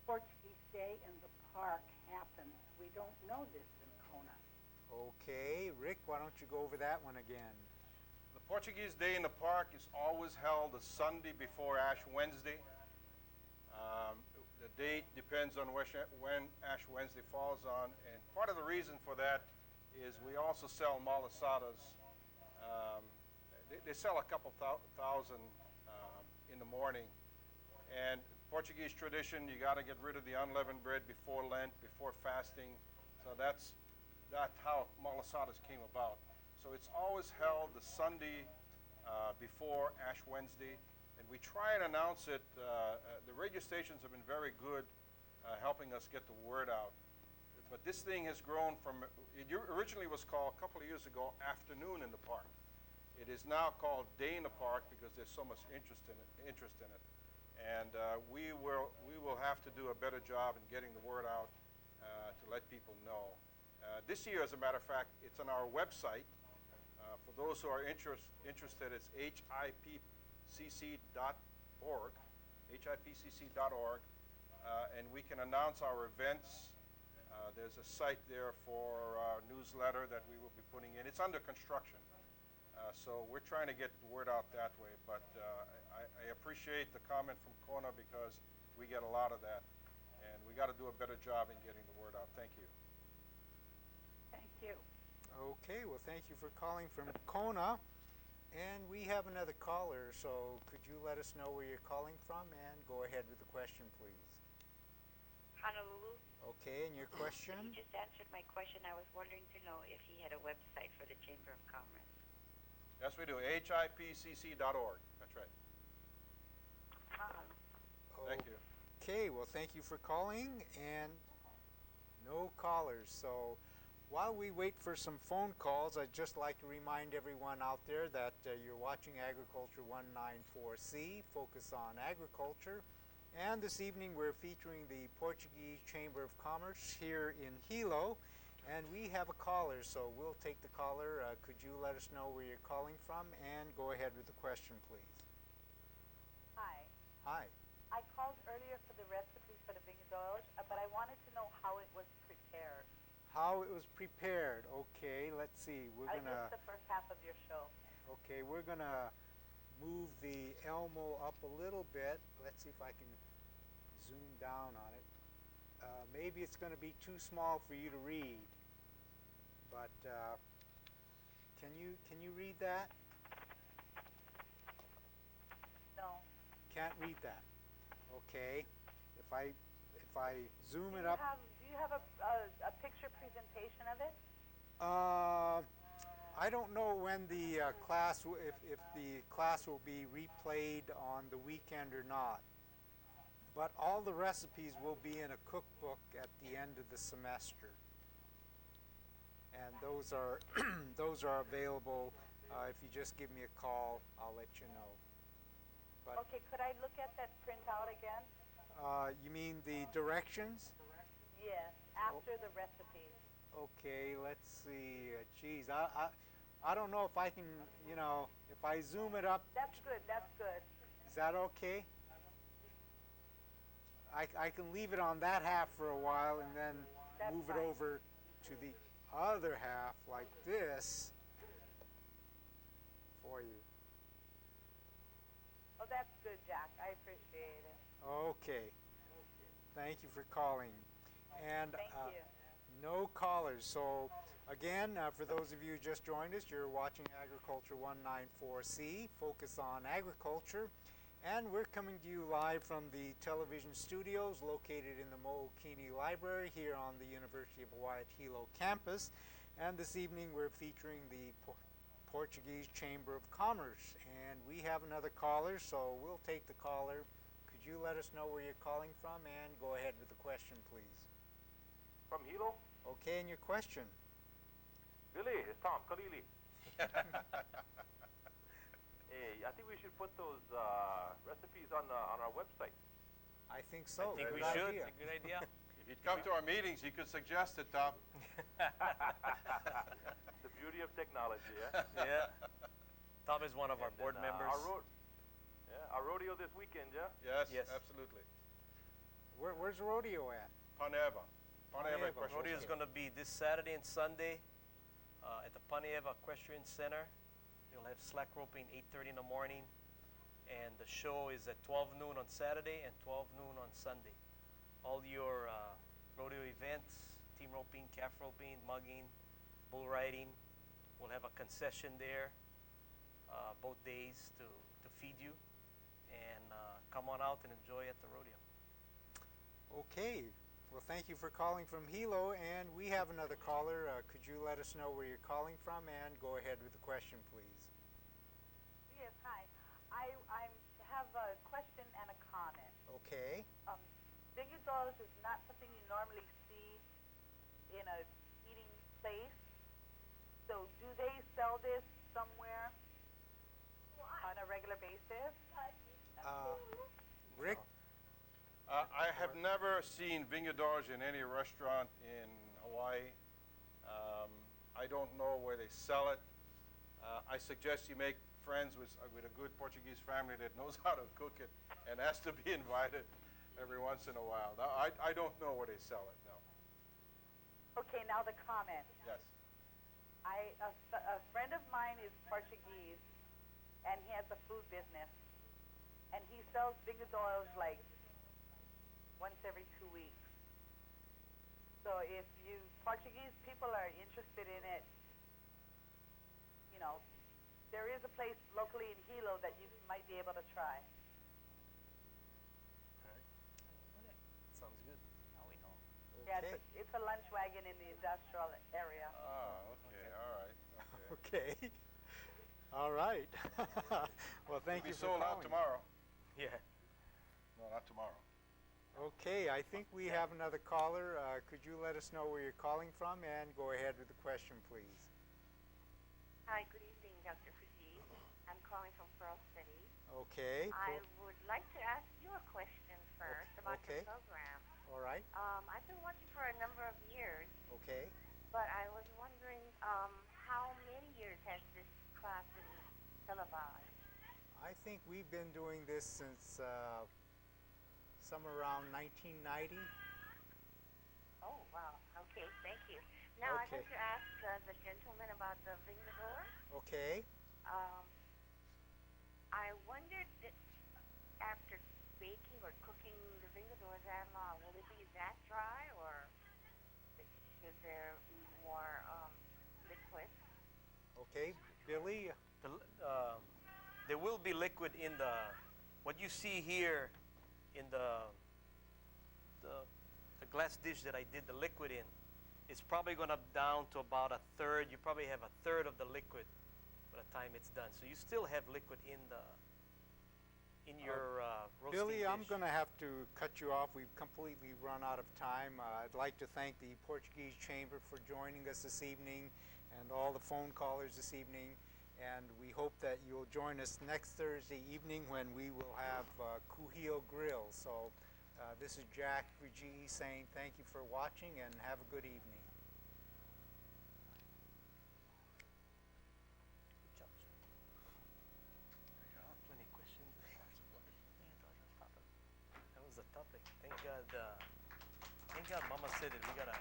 Portuguese Day in the park happens. We don't know this in Kona. Okay, Rick, why don't you go over that one again? The Portuguese Day in the Park is always held the Sunday before Ash Wednesday. The date depends on when Ash Wednesday falls on, and part of the reason for that is we also sell malasadas. They sell a couple thousand in the morning, and Portuguese tradition, you got to get rid of the unleavened bread before Lent, before fasting, so that's how malasadas came about. So it's always held the Sunday before Ash Wednesday, and we try and announce it. The radio stations have been very good helping us get the word out. But this thing has grown from, it originally was called, a couple of years ago, Afternoon in the Park. It is now called Day in the Park because there's so much interest in it. And we will have to do a better job in getting the word out to let people know. This year, as a matter of fact, it's on our website. For those who are interested, it's hipcc.org, hipcc.org, and we can announce our events. There's a site there for our newsletter that we will be putting in. It's under construction, so we're trying to get the word out that way. But I appreciate the comment from Kona because we get a lot of that, and we got to do a better job in getting the word out. Thank you. Thank you. Okay, well, thank you for calling from Kona. And we have another caller, so could you let us know where you're calling from, and go ahead with the question, please. Honolulu. Okay, and your question? He just answered my question. I was wondering to know if he had a website for the Chamber of Commerce. Yes, we do. hipcc.org. That's right. Thank you. Okay, well, thank you for calling, and no callers. So while we wait for some phone calls, I'd just like to remind everyone out there that you're watching Agriculture 194C, Focus on Agriculture. And this evening we're featuring the Portuguese Chamber of Commerce here in Hilo. And we have a caller, so we'll take the caller. Could you let us know where you're calling from, and go ahead with the question, please. Hi. Hi. I called earlier for the recipe for the vingus oils, but I wanted to know how it was prepared. How it was prepared. Okay, let's see. I missed the first half of your show. Okay, we're gonna move the Elmo up a little bit. Let's see if I can zoom down on it. Maybe it's going to be too small for you to read, but can you read that? No. Can't read that. Okay. If I zoom it up. Do you have a picture presentation of it? I don't know when the class, if the class will be replayed on the weekend or not. But all the recipes will be in a cookbook at the end of the semester, and those are those are available. If you just give me a call, I'll let you know. But okay, could I look at that printout again? You mean the directions? Yes, after the recipes. Okay, let's see. Geez, I don't know if I can, if I zoom it up. That's good. That's good. Is that okay? I can leave it on that half for a while and then move it over to the other half like this for you. Oh, that's good, Jack. I appreciate it. Okay. Thank you for calling. And thank you. No callers. So again, for those of you who just joined us, you're watching Agriculture 194C, Focus on Agriculture. And we're coming to you live from the television studios located in the Mookini Library here on the University of Hawaii at Hilo campus. And this evening we're featuring the Portuguese Chamber of Commerce. And we have another caller, so we'll take the caller. Could you let us know where you're calling from and go ahead with the question, please? From Hilo? Okay, and your question? Billy, it's Tom Kalili. Hey, I think we should put those recipes on our website. I think so. I think we Good should. idea. It's a good idea. If you'd come to our meetings, you could suggest it, Tom. The beauty of technology, yeah? Yeah. Tom is one of our board members. Our rodeo this weekend, yeah? Yes, Yes. absolutely. Where's the rodeo at? Paneva. Paneva. Equestrian Rodeo is Center. going to be this Saturday and Sunday at the Paneva Equestrian Center. You'll have slack roping 8:30 in the morning, and the show is at 12 noon on Saturday and 12 noon on Sunday. All your rodeo events, team roping, calf roping, mugging, bull riding. We'll have a concession there both days to feed you, and come on out and enjoy at the rodeo. Okay. Well, thank you for calling from Hilo, and we have another caller. Could you let us know where you're calling from and go ahead with the question, please? Yes, hi. I have a question and a comment. Okay. Vingadores is not something you normally see in a eating place. So do they sell this somewhere on a regular basis? Rick? I have never seen vingadores in any restaurant in Hawaii. I don't know where they sell it. I suggest you make friends with a good Portuguese family that knows how to cook it and has to be invited every once in a while. Now, I don't know where they sell it, no. Okay, now the comment. Yes. A friend of mine is Portuguese, and he has a food business, and he sells vingadores like once every 2 weeks. So if you Portuguese people are interested in it, you know, there is a place locally in Hilo that you might be able to try. Sounds good. Now we know. Yeah, Okay. it's a lunch wagon in the industrial area. Oh, okay, all right. Okay. All right. Well, thank you It'll be for sold out calling. tomorrow. Yeah. No, not tomorrow. Okay, I think we have another caller. Could you let us know where you're calling from and go ahead with the question, please? Hi, good evening, Dr. Fujii. I'm calling from Pearl City. Okay. I Cool. would like to ask you a question first about okay. your program. All right. I've been watching for a number of years, Okay. but I was wondering how many years has this class been televised? I think we've been doing this since somewhere around 1990. Oh, wow. Okay, thank you. Now, I'd Okay. like to ask the gentleman about the Vingador. Okay. I wondered that after baking or cooking the Vingador that long, will it be that dry, or is there more liquid? Okay. Billy? There will be liquid in what you see here in the glass dish that I did the liquid in. It's probably going to down to about a third. You probably have a third of the liquid by the time it's done. So you still have liquid in your roasting Billy, I'm dish. going to have to cut you off. We've completely run out of time. I'd like to thank the Portuguese Chamber for joining us this evening and all the phone callers this evening. And we hope that you'll join us next Thursday evening when we will have Kuhio Grill. So this is Jack Fujii saying thank you for watching and have a good evening. Plenty of questions. That was the topic. Thank God Mama said that we gotta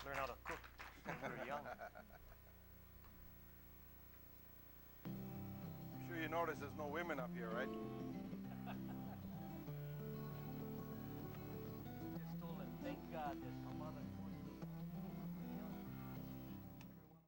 learn how to cook when we're young. I'm sure you notice there's no women up here, right? Just told them, thank God that